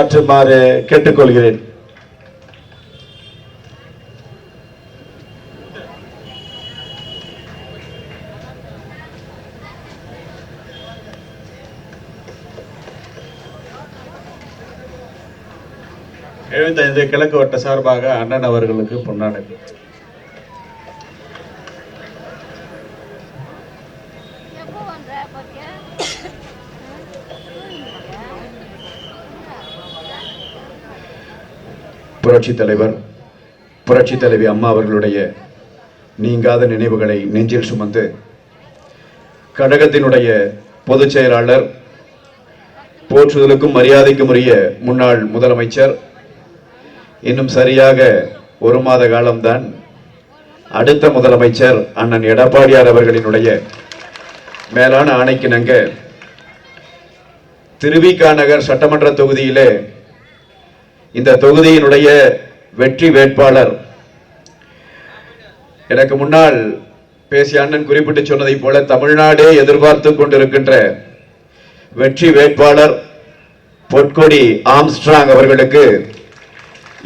உரையாற்றுமாறு கேட்டுக்கொள்கிறேன். எழுபத்தைந்து கிழக்கு வட்ட சார்பாக அண்ணன் அவர்களுக்கு பொன்னாடை. புரட்சி தலைவர் புரட்சி தலைவி அம்மா அவர்களுடைய நீங்காத நினைவுகளை நெஞ்சில் சுமந்து கழகத்தினுடைய பொதுச் செயலாளர், போற்றுதலுக்கும் மரியாதைக்கும் உரிய முன்னாள் முதலமைச்சர், இன்னும் சரியாக ஒரு மாத காலம்தான் அடுத்த முதலமைச்சர் அண்ணன் எடப்பாடியார் அவர்களினுடைய மேலான ஆணைக்கிணங்க திருவிக நகர் சட்டமன்ற தொகுதியிலே இந்த தொகுதியினுடைய வெற்றி வேட்பாளர், எனக்கு முன்னால் பேசிய அண்ணன் குறிப்பிட்டு சொன்னதை போல தமிழ்நாடே எதிர்பார்த்து கொண்டிருக்கின்ற வெற்றி வேட்பாளர் பொற்கொடி ஆம்ஸ்ட்ராங் அவர்களுக்கு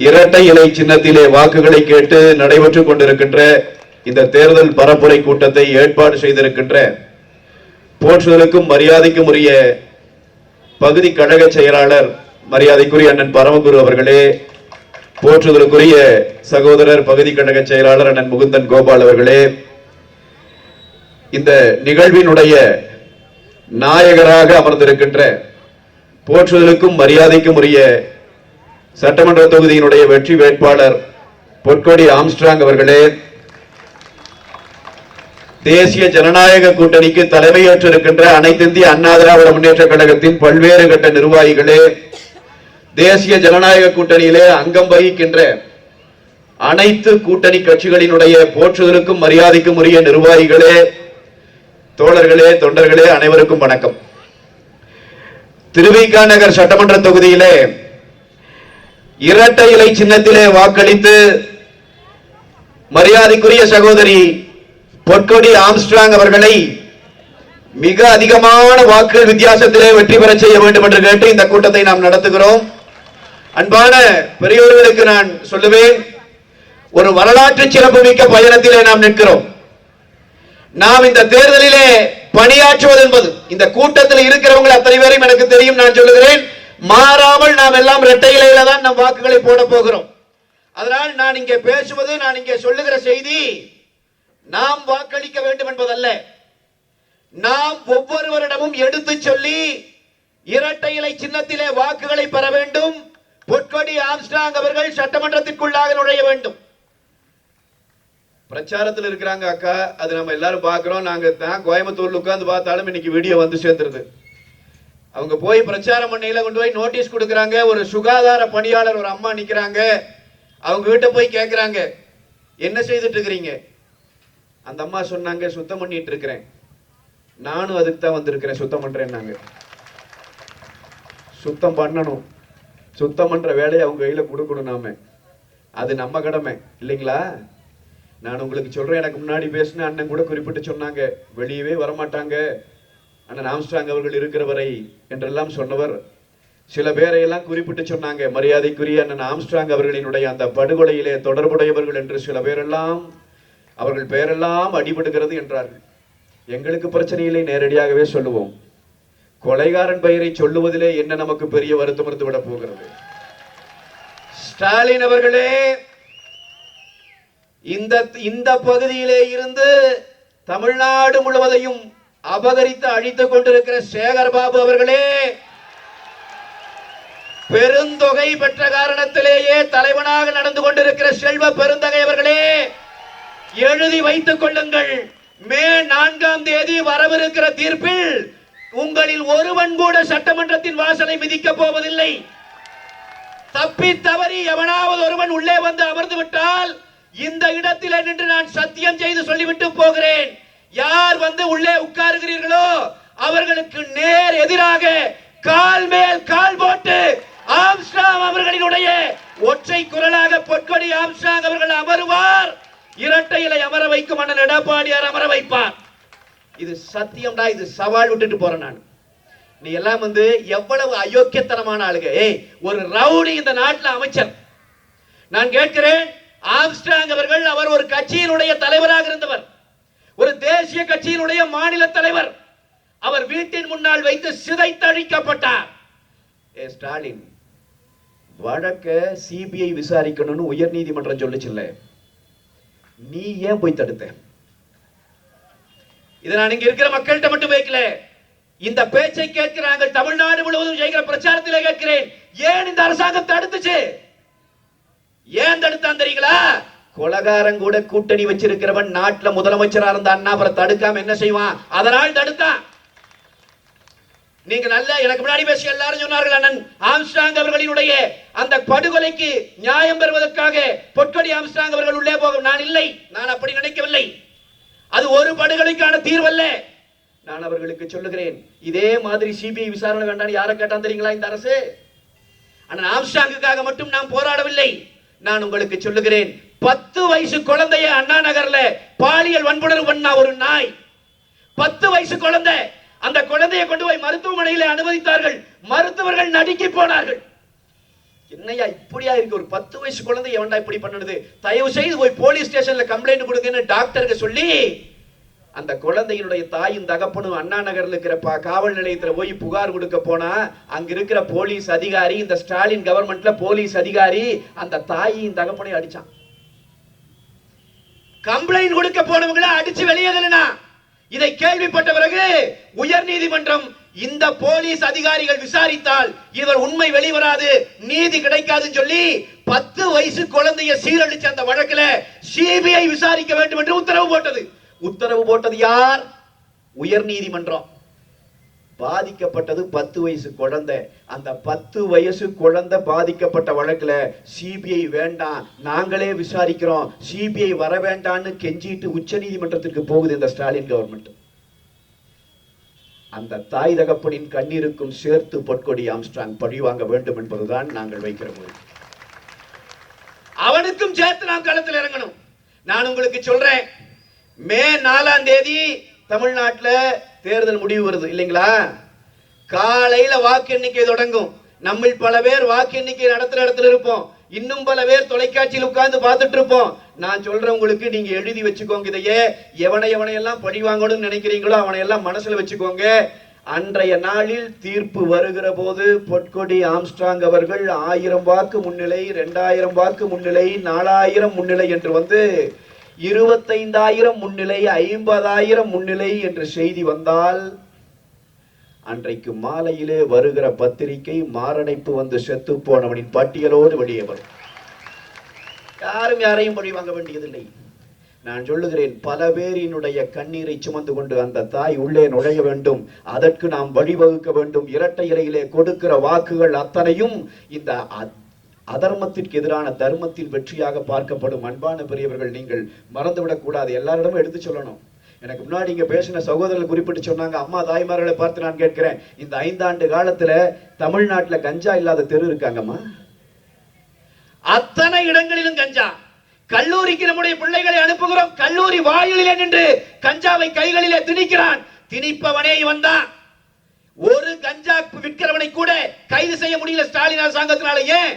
இரட்டை இலை சின்னத்திலே வாக்குகளை கேட்டு நடைபெற்றுக் கொண்டிருக்கின்ற இந்த தேர்தல் பரப்புரை கூட்டத்தை ஏற்பாடு செய்திருக்கின்ற போற்றுதலுக்கும் மரியாதைக்கும் உரிய பகுதி கழக செயலாளர் மரியாதைக்குரிய அண்ணன் பரமகுரு அவர்களே, போற்றுதலுக்குரிய சகோதரர் பகுதி கழக செயலாளர் அண்ணன் முகுந்தன் கோபால் அவர்களே, இந்த நிகழ்வினுடைய நாயகராக அமர்ந்திருக்கின்ற போற்றுதலுக்கும் மரியாதைக்கும் உரிய சட்டமன்ற தொகுதியினுடைய வெற்றி வேட்பாளர் பொற்கொடி ஆம்ஸ்ட்ராங் அவர்களே, தேசிய ஜனநாயக கூட்டணிக்கு தலைமையேற்றிருக்கின்ற அனைத்திந்திய அண்ணா திராவிட முன்னேற்ற கழகத்தின் பல்வேறு கட்ட நிர்வாகிகளே, தேசிய ஜனநாயக கூட்டணியிலே அங்கம் வகிக்கின்ற அனைத்து கூட்டணி கட்சிகளினுடைய போற்றுதலுக்கும் மரியாதைக்கும் உரிய நிர்வாகிகளே, தோழர்களே, தொண்டர்களே, அனைவருக்கும் வணக்கம். திருவிக நகர் சட்டமன்ற தொகுதியிலே இரட்டை இலை சின்னத்திலே வாக்களித்து மரியாதைக்குரிய சகோதரி பொற்கொடி ஆம்ஸ்ட்ராங் அவர்களை மிக அதிகமான வாக்குகள் வித்தியாசத்திலே வெற்றி பெற செய்ய வேண்டும் என்று கேட்டு இந்த கூட்டத்தை நாம் நடத்துகிறோம். அன்பான பெரியோர்களுக்கு நான் சொல்லுவேன், ஒரு வரலாற்று சிறப்புமிக்க பயணத்திலே நாம் நிற்கிறோம். நாம் இந்த தேர்தலிலே பணியாற்றுவது என்பது, இந்த கூட்டத்தில் இருக்கிறவங்க அத்தனை பேரையும் எனக்கு தெரியும், நான் சொல்லுகிறேன், மாறாமல் நாம் எல்லாம் இரட்டை இலையில தான் நம் வாக்குகளை போட போகிறோம். அதனால் நான் இங்கே பேசுவது, நான் இங்கே சொல்லுகிற செய்தி, நாம் வாக்களிக்க வேண்டும் என்பதல்ல, நாம் ஒவ்வொருவரிடமும் எடுத்து சொல்லி இரட்டை இலை சின்னத்திலே வாக்குகளை பெற வேண்டும். பொற்கொடி ஆம்ஸ்ட்ராங் அவர்கள் சட்டமன்றத்திற்குள்ளாக நுழைய வேண்டும். பிரச்சாரத்தில் இருக்கிறாங்க அக்கா, அது நம்ம எல்லாரும் பார்க்கிறோம். நாங்க தான் கோயம்புத்தூர்ல உட்கார்ந்து பார்த்தாலும் இன்னைக்கு வீடியோ வந்து சேர்ந்துருது. அவங்க போய் பிரச்சாரம் பண்ணையில கொண்டு போய் நோட்டீஸ் கொடுக்கறாங்க. ஒரு சுகாதார பணியாளர் ஒரு அம்மா நிக்கிறாங்க. அவங்க கிட்ட போய் கேட்கறாங்க, என்ன செய்துட்டு இருக்கிறீங்க? அந்த அம்மா சொன்னாங்க, சுத்தம் பண்ணிட்டு இருக்கிறேன். நானும் அதுக்கு தான் வந்திருக்கிறேன், சுத்தம் பண்றேன்னாங்க. சுத்தம் பண்ணணும், சுத்தம் பண்ற வேலையை அவங்க கையில கொடுக்கணும். நாம அது நம்ம கடமை இல்லைங்களா? நான் உங்களுக்கு சொல்றேன், எனக்கு முன்னாடி பேசின அண்ணன் கூட குறிப்பிட்டு சொன்னாங்க, வெளியவே வரமாட்டாங்க அண்ணன் ஆம்ஸ்ட்ராங் அவர்கள் இருக்கிற வரை என்றெல்லாம் சொன்னவர். சில பேரை எல்லாம் குறிப்பிட்டு சொன்னாங்க, மரியாதைக்குரிய அண்ணன் ஆம்ஸ்ட்ராங் அவர்களினுடைய அந்த படுகொலையிலே தொடர்புடையவர்கள் என்று சில பேரெல்லாம், அவர்கள் பெயரெல்லாம் அடிபடுகிறது என்றார்கள். எங்களுக்கு பிரச்சனை இல்லை, நேரடியாகவே சொல்லுவோம். கொலைகாரன் பெயரை சொல்லுவதிலே என்ன நமக்கு பெரிய வருத்தம் இருந்து விட போகிறது? ஸ்டாலின் அவர்களே, இந்த பகுதியிலே இருந்து தமிழ்நாடு முழுவதையும் அபகரித்து அழித்துக் கொண்டிருக்கிற சேகர் பாபு அவர்களே, பெருந்தொகை பெற்ற காரணத்திலேயே தலைவனாக நடந்து கொண்டிருக்கிற செல்வ பெருந்தகை அவர்களே, எழுதி வைத்துக் கொள்ளுங்கள். மே 4ஆம் தேதி வரவிருக்கிற தீர்ப்பில் உங்களில் ஒருவன் கூட சட்டமன்றத்தின் வாசலை மிதிக்கப் போவதில்லை. தப்பி தவறி எவனாவது ஒருவன் உள்ளே வந்து அமர்ந்து விட்டால் இந்த இடத்தில் நின்று நான் சத்தியம் செய்து சொல்லிவிட்டு போகிறேன், யார் வந்து உள்ளே உட்காருகிறீர்களோ அவர்களுக்கு நேர் எதிராக கால் மேல் கால் போட்டு ஆம்ஸ்ட்ராங் அவர்களினுடைய ஒற்றை குரலாக பொற்கொடி ஆம்ஸ்ட்ராங் அவர்கள் அமருவார். இரட்டை இலை அமர வைக்கும் அண்ணன் எடப்பாடியார் அமர வைப்பார். இது சத்தியம்டா, இது சவால் விட்டுட்டு போறேன் நான். நீ எல்லாம் எவ்வளவு அயோக்கியத்தனமான ஆளுங்க. ஒரு ரவுடி இந்த நாட்டில் அமைச்சர். நான் கேட்கிறேன், ஆம்ஸ்ட்ராங் அவர்கள் அவர் ஒரு கட்சியினுடைய தலைவராக இருந்தவர், ஒரு தேசிய கட்சியினுடைய மாநில தலைவர். அவர் வீட்டின் முன்னால் வைத்து சிதைத்தழிக்கப்பட்டார். ஸ்டாலின் வழக்க சிபிஐ விசாரிக்கணும்னு உயர் நீதிமன்றம் சொல்லுச்சுல்ல, நீ ஏன் போய் தடுத்த? இதை நான் இங்க இருக்கிற மக்கள்கிட்ட மட்டும் வைக்கல, இந்த பேச்சை கேட்கிறாங்க தமிழ்நாடு முழுவதும் செய்கிற பிரச்சாரத்திலே கேட்கிறேன். ஏன் இந்த அரசாங்கம் தடுத்துச்சு? ஏன் தடுத்தான் தெரியுங்களா? கொலகாரன் கூட கூட்டணி வச்சிருக்கிறவன் நாட்டுல முதலமைச்சரா இருந்தான்னா அப்புறம் தடுக்காம என்ன செய்வான்? அதனால் தடுத்தான். நீங்க நல்ல எனக்கு முன்னாடி பேசிய எல்லாரும் சொன்னார்கள், அண்ணன் ஆம்ஸ்ட்ராங் அவர்களினுடைய அந்த படுகொலைக்கு நியாயம் பெறுவதற்காக பொற்கொடி ஆம்ஸ்ட்ராங் அவர்கள் உள்ளே போகும். நான் இல்லை, நான் அப்படி நினைக்கவில்லை. அது ஒரு படுகொலைக்கான தீர்வல்ல. நான் அவர்களுக்கு சொல்லுகிறேன், இதே மாதிரி சிபிஐ விசாரணை வேண்டாம் யாரை கேட்டான் தெரியுங்களா இந்த அரசு? அண்ணன் ஆம்ஸ்ட்ராங்குக்காக மட்டும் நாம் போராடவில்லை. நான் உங்களுக்கு சொல்லுகிறேன், 10 வயசு குழந்தைய அண்ணா நகர்ல பாலியல் வன்புணர்வு பண்ண ஒரு நாய், 10 வயசு குழந்தை, அந்த குழந்தையை கொண்டு போய் மருத்துவமனையில் அனுமதித்தார்கள். மருத்துவர்கள் நடுங்கி போனார்கள். என்னையா இப்படியா இருக்கு? ஒரு 10 வயசு குழந்தை எவன்டா இப்படி பண்ணுது? தயவு செய்து போய் போலீஸ் ஸ்டேஷன்ல கம்ப்ளைண்ட் கொடுங்கன்னு டாக்டருக்கு சொல்லி அந்த குழந்தையினுடைய தாயும் தகப்பனும் அண்ணா நகர்ல இருக்கிற காவல் நிலையத்துல போய் புகார் கொடுக்க போனா, அங்க இருக்கிற போலீஸ் அதிகாரி, இந்த ஸ்டாலின் கவர்மெண்ட்ல போலீஸ் அதிகாரி அந்த தாயின் தகப்பனை அடிச்சான். கம்ப்ளைண்ட் கொடுக்க போனவங்களை அடிச்சு வெளியேறலனா, இதை கேள்விப்பட்ட பிறகு உயர் நீதிமன்றம் இந்த போலீஸ் அதிகாரிகள் விசாரித்தால் இவர் உண்மை வெளிவராது, நீதி கிடைக்காதுன்னு சொல்லி 10 வயசு குழந்தைய சீரழிச்ச அந்த வழக்குல சிபிஐ விசாரிக்க வேண்டும் என்று உத்தரவு போட்டது. உத்தரவு போட்டது யார்? உயர் நீதிமன்றம். பாதிக்கப்பட்டது 10 வயசு குழந்தை. அந்த 10 வயசு குழந்தை பாதிக்கப்பட்ட வழக்குல சிபிஐ வேண்டாம், நாங்களே விசாரிக்கிறோம், சிபிஐ வர வேண்டாம்னு கெஞ்சிட்டு உச்ச நீதிமன்றத்திற்கு போகுது இந்த ஸ்டாலின் கவர்மெண்ட். அந்த தாய் தகப்பனின் கண்ணீருக்கும் சேர்த்து பொற்கொடி ஆம்ஸ்ட்ராங் பழிவாங்க வேண்டும் என்பதுதான் நாங்கள் வைக்கிற மொழி. அவனுக்கும் சேர்த்து நாம் களத்தில் இறங்கணும். நான் உங்களுக்கு சொல்றேன், மே 4ஆம் தேதி தமிழ்நாட்டில் தேர்தல் முடிவு வருது இல்லைங்களா? காலையில வாக்கு எண்ணிக்கை தொடங்கும். நம்ம பல பேர் வாக்கு எண்ணிக்கை நடத்துற இடத்துல இருப்போம், இன்னும் பல பேர் தொலைக்காட்சியில் உட்கார்ந்து பார்த்துட்டு இருப்போம். நான் சொல்றேன் உங்களுக்கு, நீங்க எழுதி வச்சுக்கோங்க. இதையே எவனையெல்லாம் பழி வாங்கணும்னு நினைக்கிறீங்களோ அவனையெல்லாம் மனசுல வச்சுக்கோங்க. அன்றைய நாளில் தீர்ப்பு வருகிற போது பொற்கொடி ஆம்ஸ்ட்ராங் அவர்கள் 1000 வாக்கு முன்னிலை, 2000 வாக்கு முன்னிலை, 4000 முன்னிலை என்று 25,000 முன்னிலை, 50,000 முன்னிலை என்று செய்தி வந்தால் அன்றைக்கு மாலையிலே வருகிற பத்திரிகை மாரடைப்பு செத்து போனவனின் பட்டியலோடு வெளியே வரும். யாரும் யாரையும் பழி வாங்க வேண்டியதில்லை. நான் சொல்லுகிறேன், பல பேரினுடைய கண்ணீரை சுமந்து கொண்டு அந்த தாய் உள்ளே நுழைய வேண்டும். அதற்கு நாம் வழிவகுக்க வேண்டும். இரட்டை இலையிலே கொடுக்கிற வாக்குகள் அத்தனையும் இந்த அதர்மத்திற்கு எதிரான தர்மத்தில் வெற்றியாக பார்க்கப்படும். அன்பான பெரியவர்கள், நீங்கள் மறந்துவிடக் கூடாது. எல்லாரிடமும் எடுத்து சொல்லணும். எனக்கு முன்னாடி இங்க பேசின சகோதரர்கள் குறிப்பிட்டு சொன்னாங்க, அம்மா தாய்மார்களை பார்த்து நான் கேட்கிறேன், இந்த 5 ஆண்டு காலத்துல தமிழ்நாட்டுல கஞ்சா இல்லாத தெரு இருக்காங்கம்மா? அத்தனை இடங்களிலும் கஞ்சா. கல்லூரிக்கு நம்முடைய பிள்ளைகளை அனுப்புகிறோம், கல்லூரி வாயிலே நின்று கஞ்சாவை கைகளிலே திணிக்கிறான். திணிப்பவனே இவன் தான். ஒரு கஞ்சா விற்கிறவனை கூட கைது செய்ய முடியல ஸ்டாலின் அரசாங்கத்தினால. ஏன்?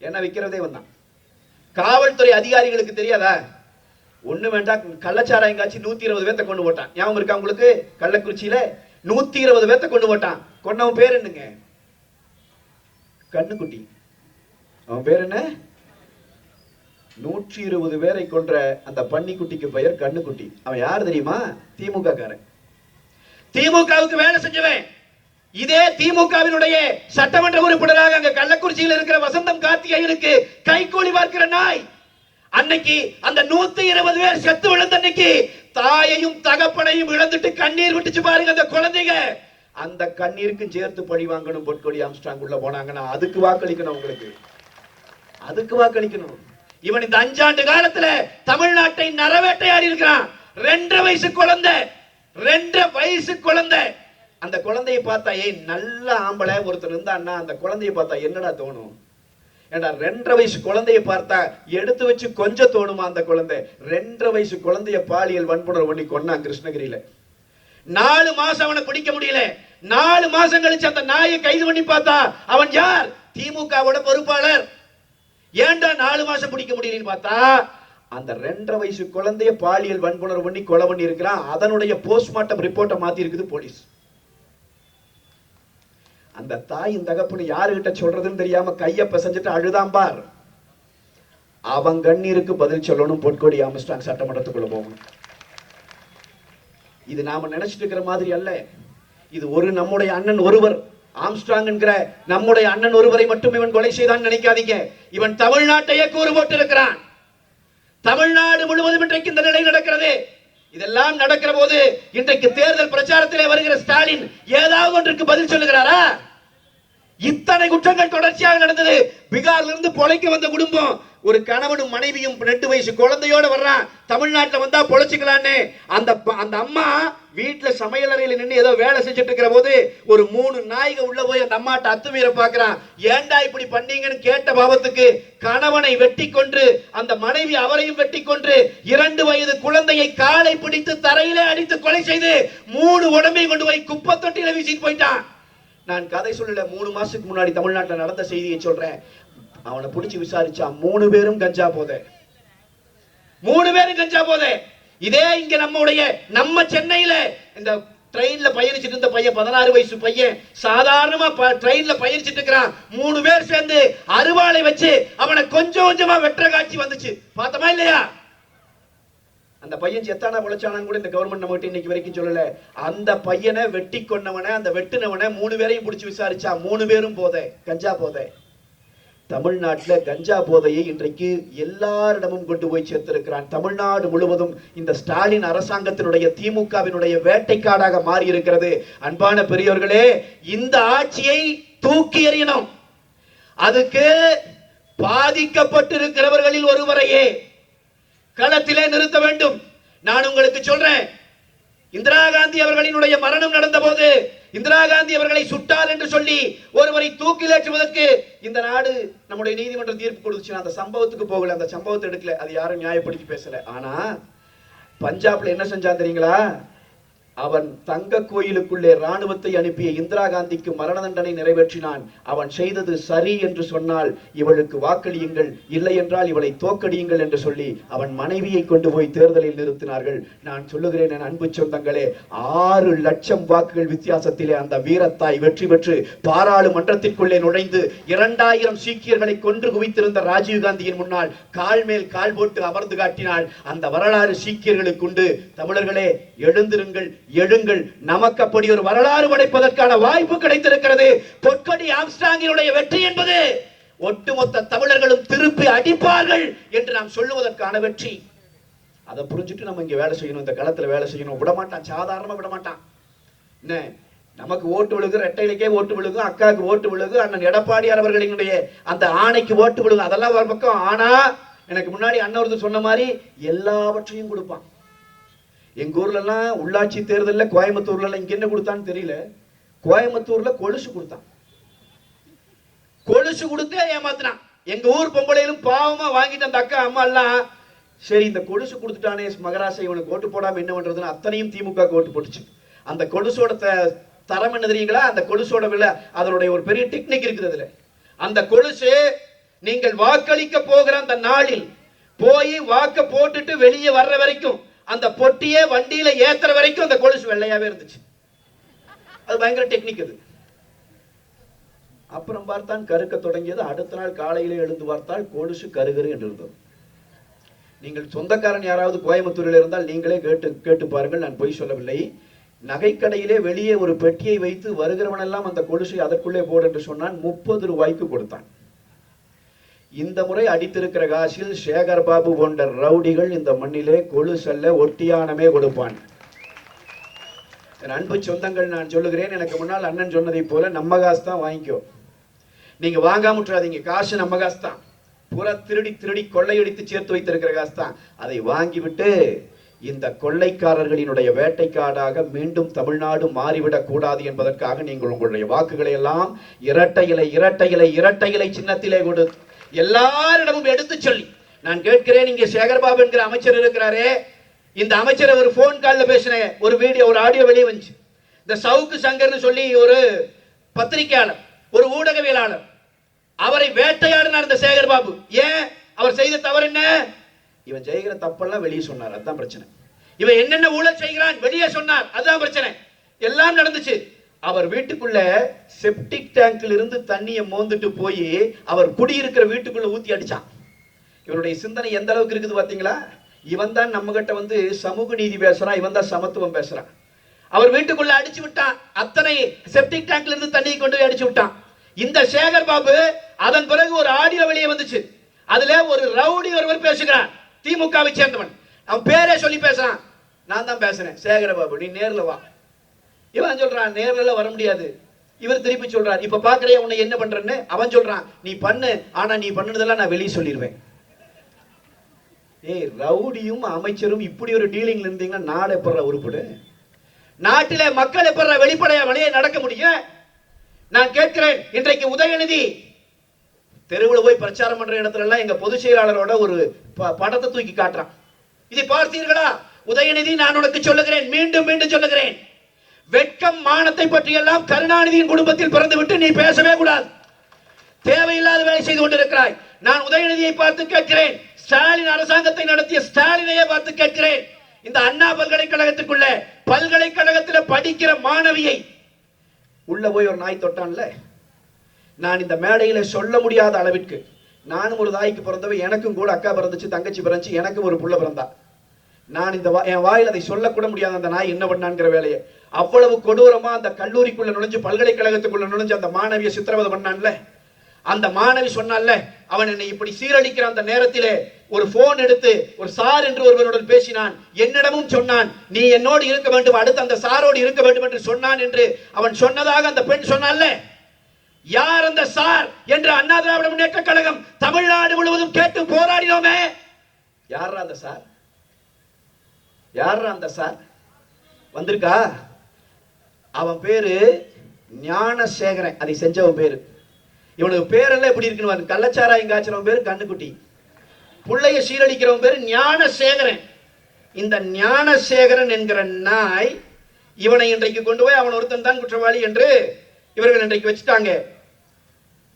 என்ன விற்கிறதே வந்தான். காவல்துறை அதிகாரிகளுக்கு தெரியாதா? ஒண்ணு வேண்டாம், கள்ளச்சாராயம் காட்சி 120 பேர்த்த கொண்டு போட்டான். ஞாபகம் இருக்கா உங்களுக்கு? கள்ளக்குறிச்சியில 120 பேர்த்த கொண்டு போட்டான். கொண்டவன் பேர் என்னங்க? கண்ணுக்குட்டி. அவன் பேர் என்ன? 120 பேரை கொன்ற அந்த பன்னிக்குட்டிக்கு பெயர் கண்ணுக்குட்டி. அவன் யார் தெரியுமா? திமுக காரன். திமுகவுக்கு வேலை செஞ்சவன். இதே திமுகவினுடைய சட்டமன்ற உறுப்பினராக அங்க கள்ளக்குறிச்சியில் இருக்கிற வசந்தம் கார்த்திகேயனுக்கு கைகூலி பார்க்கிற நாய். அன்னைக்கு அந்த 120 பேர் செத்து விழுந்த அன்னைக்கு தாயையும் தகப்பனையும் இழந்துட்டு கண்ணீர் விட்டுச்சு பாருங்க அந்த குழந்தைங்க. அந்த கண்ணீருக்கு சேர்த்து பழி வாங்கணும். பொற்கொடி ஆம்ஸ்ட்ராங் உள்ள போனாங்கன்னா அதுக்கு வாக்களிக்கணும். உங்களுக்கு அதுக்கு வாக்களிக்கணும். இவன் இந்த 5 ஆண்டு காலத்துல தமிழ்நாட்டை நரவேட்டையாடி இருக்கிறான். 2 வயசு குழந்தை, 2 வயசு குழந்தை. அந்த குழந்தையை பார்த்தா, நல்ல ஆம்பளை ஒருத்தர் இருந்தான்னா அந்த குழந்தையை பார்த்தா என்னடா தோணும்? ஏண்டா 2 வயசு குழந்தையை பார்த்தா எடுத்து வச்சு கொஞ்சம் தோணுமா? அந்த குழந்தை 2 வயசு குழந்தைய பாலியல் வன்புணர்வு பண்ணி கொன்னான் கிருஷ்ணகிரியில. 4 மாசம் அவனை பிடிக்க முடியல. 4 மாசம் கழிச்சு அந்த நாயை கைது பண்ணி பார்த்தா அவன் யார்? திமுகவோட பொறுப்பாளர். ஏன்டா 4 மாசம் பிடிக்க முடியலன்னு பார்த்தா அந்த 2.5 வயசு குழந்தைய பாலியல் வன்புணர்வு பண்ணி கொலை பண்ணி இருக்கிறான். அதனுடைய போஸ்ட்மார்ட்டம் ரிப்போர்ட்டை மாத்தி இருக்குது போலீஸ். அந்த தாயின் தகப்புன்னு யாருகிட்ட சொல்றதுன்னு தெரியாம கைய பிசைஞ்சிட்டு அழுதான் பார். அவன் கண்ணீருக்கு பதில் சொல்லணும். பொற்கொடி ஆம்ஸ்ட்ராங் சட்டமன்றத்துக்குள்ள போகணும். இது நாம நினைச்சிட்டு இருக்கிற மாதிரி அல்ல. இது ஒரு நம்முடைய அண்ணன் ஒருவர், ஆம்ஸ்ட்ராங் என்கிற நம்முடைய அண்ணன் ஒருவரை மட்டும் இவன் கொலை செய்தான் நினைக்காதீங்க. இவன் தமிழ்நாட்டையே கூறு போட்டு இருக்கிறான். தமிழ்நாடு முழுவதும் இன்றைக்கு இந்த நிலை நடக்கிறது. இதெல்லாம் நடக்கிற போது இன்றைக்கு தேர்தல் பிரச்சாரத்திலே வருகிற ஸ்டாலின் ஏதாவது ஒன்றுக்கு பதில் சொல்லுகிறாரா? இத்தனை குற்றங்கள் தொடர்ச்சியாக நடந்தது. பீகார்ல இருந்து பொழைக்க வந்த குடும்பம், ஒரு கணவனும் மனைவியும் 2 வயசு குழந்தையோட வர்றான். தமிழ்நாட்டில் வந்தா பொழைச்சிக்கலான்னு அந்த அம்மா வீட்டுல சமையல் அறையில நின்று ஏதோ வேலை செஞ்சுட்டு இருக்கிற போது ஒரு 3 நாய்க உள்ள போய் அந்த அம்மாட்ட அத்துமீற பாக்குறான். ஏண்டா இப்படி பண்ணீங்கன்னு கேட்ட பாவத்துக்கு கணவனை வெட்டி கொன்று அந்த மனைவி அவரையும் வெட்டி கொன்று 2 வயது குழந்தையை காலை பிடித்து தரையிலே அடித்து கொலை செய்து 3 உடம்பை கொண்டு போய் குப்பை தொட்டியில வீசிட்டு போயிட்டான். நான் கதை சொல்லல, 3 மாசத்துக்கு முன்னாடி தமிழ்நாட்டில் நடந்த செய்தியை சொல்றேன். அவனை பிடிச்சு விசாரிச்சா 3 பேரும் கஞ்சா போதை. 3 பேரும் கஞ்சா போதை. இதே இங்க நம்ம சென்னையில இந்த ட்ரெயின்ல பயணிச்சிட்டு இருந்த பையன், 16 வயசு பையன், சாதாரணமா ட்ரெயின்ல பயணிச்சிட்டு இருக்கிறான். 3 பேர் சேர்ந்து அருவாளை வச்சு அவனை கொஞ்சம் கொஞ்சமா வெற்ற காட்சி வந்துச்சு. பார்த்தமா இல்லையா? அந்த பையன் செத்தானா பொழைச்சானான்னு கூட இந்த கவர்மெண்ட் நம்மகிட்ட இன்னைக்கு வரைக்கும் சொல்லல. அந்த பையனை வெட்டி கொன்னவனை, அந்த வெட்டினவனை 3 பேரையும் பிடிச்சி விசாரிச்சா 3 பேரும் போதை, கஞ்சா போதை. தமிழ்நாட்டில் கஞ்சா போதையை இன்றைக்கு எல்லாரிடமும் கொண்டு போய் சேர்த்திருக்கிறான். தமிழ்நாடு முழுவதும் இந்த ஸ்டாலின் அரசாங்கத்தினுடைய திமுகவினுடைய வேட்டைக்காடாக மாறி இருக்கிறது. அன்பான பெரியோர்களே, இந்த ஆட்சியை தூக்கி எறியணும். அதுக்கு பாதிக்கப்பட்டிருக்கிறவர்களில் ஒருவரையே களத்திலே நிறுத்த வேண்டும். நான் உங்களுக்கு சொல்றேன், இந்திரா காந்தி அவர்களினுடைய மரணம் நடந்த போது இந்திரா காந்தி அவர்களை சுட்டால் என்று சொல்லி ஒருவரை தூக்கிலேற்றுவதற்கு இந்த நாடு நம்முடைய நீதிமன்றம் தீர்ப்பு கொடுத்துச்சு. அந்த சம்பவத்துக்கு போகல, அந்த சம்பவத்தை எடுக்கல, அது யாரும் நியாயப்படுத்தி பேசல. ஆனா பஞ்சாப்ல என்ன செஞ்சான் தெரியுங்களா? அவன் தங்க கோயிலுக்குள்ளே ராணுவத்தை அனுப்பிய இந்திரா காந்திக்கு மரண தண்டனை நிறைவேற்றினான். அவன் செய்தது சரி என்று சொன்னால் இவளுக்கு வாக்களியுங்கள், இல்லை என்றால் இவளை தோக்கடியுங்கள் என்று சொல்லி அவன் மனைவியை கொண்டு போய் தேர்தலில் நிறுத்தினார்கள். நான் சொல்லுகிறேன் என் அன்பு சொந்தங்களே, 6 லட்சம் வாக்குகள் வித்தியாசத்திலே அந்த வீரத்தாய் வெற்றி பெற்று பாராளுமன்றத்திற்குள்ளே நுழைந்து 2000 சீக்கியர்களை கொன்று குவித்திருந்த ராஜீவ் காந்தியின் முன்னால் கால் மேல் கால் போட்டு அமர்ந்து காட்டினாள். அந்த வரலாறு சீக்கியர்களுக்கு உண்டு. தமிழர்களே, எழுந்திருங்கள், எழுங்கள். நமக்கு அப்படி ஒரு வரலாறு படைப்பதற்கான வாய்ப்பு கிடைத்திருக்கிறது. பொற்கொடி ஆம்ஸ்ட்ராங்கினுடைய வெற்றி என்பது ஒட்டுமொத்த தமிழர்களும் திருப்பி அடிப்பார்கள் என்று நாம் சொல்லுவதற்கான வெற்றி. அதை புரிஞ்சுட்டு நம்ம இங்க வேலை செய்யணும், இந்த களத்துல வேலை செய்யணும். விடமாட்டான், சாதாரணமா விடமாட்டான். என்ன, நமக்கு ஓட்டு விழுகு, ரெட்டையிலக்கே ஓட்டு விழுகு, அக்காவுக்கு ஓட்டு விழுகு, அண்ணன் எடப்பாடியார் அவர்களினுடைய அந்த ஆணைக்கு ஓட்டு விழுகு, அதெல்லாம் ஒரு பக்கம். ஆனா எனக்கு முன்னாடி அண்ணன் ஒருத்தர் சொன்ன மாதிரி எல்லாவற்றையும் கொடுப்பான். எங்க ஊர்ல எல்லாம் உள்ளாட்சி தேர்தலில் கோயம்புத்தூர்ல எல்லாம் இங்க என்ன கொடுத்தான்னு தெரியல, கோயம்புத்தூர்ல கொலுசு கொடுத்தான். கொலுசு கொடுத்து ஏமாத்தினான். எங்க ஊர் பொம்பளையிலும் பாவமா வாங்கிட்டு அந்த அக்கா அம்மா எல்லாம், சரி இந்த கொலுசு கொடுத்துட்டானே மகராசை, இவனுக்கு ஓட்டு போடாம என்ன பண்றதுன்னு அத்தனையும் திமுக ஓட்டு போட்டுச்சு. அந்த கொலுசோட தரம் என்ன தெரியுங்களா? அந்த கொலுசோட விலை, அதனுடைய ஒரு பெரிய டெக்னிக் இருக்குது அதுல. அந்த கொலுசு நீங்கள் வாக்களிக்க போகிற அந்த நாளில் போய் வாக்க போட்டுட்டு வெளியே வர்ற வரைக்கும், அந்த பொட்டியே வண்டியில ஏத்துற வரைக்கும் அந்த கொலுசு வெள்ளையாவே இருந்துச்சு. அது பயங்கர டெக்னிக் அது. அப்புறம் பார்த்தான் கருக்க தொடங்கியது. அடுத்த நாள் காலையிலே எழுந்து பார்த்தால் கொலுசு கருகரு என்று இருந்தது. நீங்கள் சொந்தக்காரன் யாராவது கோயம்புத்தூரில் இருந்தால் நீங்களே கேட்டு பாருங்கள், நான் பொய் சொல்லவில்லை. நகைக்கடையிலே வெளியே ஒரு பெட்டியை வைத்து வருகிறவனெல்லாம் அந்த கொலுசை அதற்குள்ளே போடு என்று சொன்னான். 30 ரூபாய்க்கு கொடுத்தான். இந்த முறை அடித்திருக்கிற காசில் சேகர் பாபு போன்ற ரவுடிகள் இந்த மண்ணிலே கொலுசல்ல ஒட்டியானமே கொடுப்பான். அன்பு சொந்தங்கள், நான் சொல்லுகிறேன், எனக்கு முன்னால் அண்ணன் சொன்னதை போல நம்ம காசு தான் வாங்கிக்கோ. நீங்க வாங்காம விட்டுறாதீங்க. காசு நம்ம காசு தான். பூரா திருடி கொள்ளையடித்து சேர்த்து வைத்திருக்கிற காசு தான். அதை வாங்கிவிட்டு இந்த கொள்ளைக்காரர்களினுடைய வேட்டைக்காடாக மீண்டும் தமிழ்நாடு மாறிவிடக் கூடாது என்பதற்காக நீங்கள் உங்களுடைய வாக்குகளை எல்லாம் இரட்டை இலை சின்னத்திலே கொடு எல்லாரிடமும் எடுத்து சொல்லி, நான் கேட்கிறேன், இங்கே சேகர்பாபு என்கிற அமைச்சர் இருக்கிறாரே, இந்த அமைச்சரை ஒரு போன் கால்ல பேசின ஒரு வீடியோ, ஒரு ஆடியோ வெளியே வந்துச்சு. இந்த சவுக்கு சங்கர்னு சொல்லி ஒரு பத்திரிகையாளர், ஒரு ஊடகவியலாளர், அவரை வேட்டையாடினார் இந்த சேகர் பாபு. ஏன்? அவர் செய்த தவறு என்ன? இவன் செய்கிற தப்பெல்லாம் வெளியே சொன்னார், அதுதான் பிரச்சனை. இவன் என்னென்ன ஊழல் செய்கிறான் வெளியே சொன்னார், அதுதான் பிரச்சனை. எல்லாம் நடந்துச்சு. அவர் வீட்டுக்குள்ள செப்டிக் டேங்கில் இருந்து தண்ணியை மோந்துட்டு போய் அவர் குடியிருக்கிற வீட்டுக்குள்ள ஊத்தி அடிச்சான். இவருடைய சிந்தனை எந்த அளவுக்கு இருக்குது பாத்தீங்களா? இவன் தான் நம்ம கிட்ட வந்து சமூக நீதி பேசுறான், இவன் தான் சமத்துவம் பேசுறான். அவர் வீட்டுக்குள்ள அடிச்சு விட்டான், அத்தனை செப்டிக் டேங்க்ல இருந்து தண்ணியை கொண்டு போய் அடிச்சு விட்டான். இந்த சேகர் பாபு அதன் பிறகு ஒரு ஆடியோ வெளியே வந்துச்சு. அதுல ஒரு ரவுடி ஒருவர் பேசுகிறான், திமுகவை சேர்ந்தவன். அவன் பேரே சொல்லி பேசுறான், நான் தான் பேசுறேன் சேகர் பாபு, நீ நேர்ல வா. இவன் சொல்றான் நேர்ல வர முடியாது. இவர் திருப்பி சொல்றார், இப்ப பாக்குறேன் உன்னை என்ன பண்றேன்னு. அவன் சொல்றான், நீ பண்ணு, ஆனா நீ பண்ணுனதெல்லாம் நான் வெளியே சொல்லிடுவேன். ஏய், ரவுடியும் அமைச்சரும் இப்படி ஒரு டீலிங்ல இருந்தீங்கன்னா நாடு எப்பற உருப்படு? நாட்டிலே மக்கள் எப்பற வெளிப்படையா வழியை நடக்க முடியும்? நான் கேட்கிறேன், இன்றைக்கு உதயநிதி தெருவில் போய் பிரச்சாரம் பண்ற இடத்துல எல்லாம் எங்க பொதுச் செயலாளரோட ஒரு படத்தை தூக்கி காட்டுறான். இதை பார்த்தீர்களா? உதயநிதி, நான் உனக்கு சொல்லுகிறேன், மீண்டும் மீண்டும் சொல்லுகிறேன், வெட்கம் மானத்தை பற்றி எல்லாம் கருணாநிதியின் குடும்பத்தில் பிறந்து விட்டு நீ பேசவே கூடாது. தேவையில்லாத வேலை செய்து கொண்டிருக்கிறாய். நான் உதயநிதியை பார்த்து கேட்கிறேன், ஸ்டாலின் அரசாங்கத்தை நடத்திய ஸ்டாலினையே பார்த்து கேட்கிறேன், இந்த அண்ணா பல்கலைக்கழகத்துக்குள்ள பல்கலைக்கழகத்தில் படிக்கிற மாணவியை உள்ள போய் ஒரு நாய் தொட்டான்ல, நான் இந்த மேடையில சொல்ல முடியாத அளவிற்கு, நானும் ஒரு தாய்க்கு பிறந்தவ, எனக்கும் கூட அக்கா பிறந்துச்சு, தங்கச்சி பிறந்துச்சு, எனக்கும் ஒரு புள்ள பிறந்தா. நான் இந்த என் வாயில் அதை சொல்லக்கூட முடியாத அந்த நாய் என்ன பண்ணான்ங்கிற வேலையை அவ்வளவு கொடூரமா அந்த கல்லூரிக்குள்ள நுழைஞ்சு பல்கலைக்கழகத்துக்குள்ள நுழைஞ்சு அந்த மாணவியை சித்திரவதை பண்ணான்ல. அந்த மாணவி சொன்னான்ல, அவன் என்னை இப்படி சீரழிக்கிற அந்த நேரத்திலே ஒரு போன் எடுத்து ஒரு சார் என்று ஒருவனுடன் பேசினான், என்னிடமும் சொன்னான், நீ என்னோடு இருக்க வேண்டும், அடுத்து அந்த சாரோடு இருக்க வேண்டும் என்று சொன்னான் என்று அவன் சொன்னதாக அந்த பெண் சொன்னான்ல. யார் அந்த சார் என்று அண்ணா திராவிட முன்னேற்ற கழகம் தமிழ்நாடு முழுவதும் கேட்டு போராடினோமே. யாரா அந்த சார்? யாரா அந்த சார்? வந்திருக்கா? அவன் பேரு ஞானசேகரன். அதை செஞ்சவன் பேரு. இவனுக்கு பேரெல்லாம் எப்படி இருக்குன்னு, கள்ளச்சாராயம் காய்ச்சறவன் பேரு கண்ணுக்குட்டி, புள்ளைய சீரழிக்கிறவன் பேரு ஞானசேகரன். இந்த ஞானசேகரன் என்கிற நாய் இவனை இன்றைக்கு கொண்டு போய் அவன் ஒருத்தன் தான் குற்றவாளி என்று இவர்கள் இன்றைக்கு வச்சுட்டாங்க.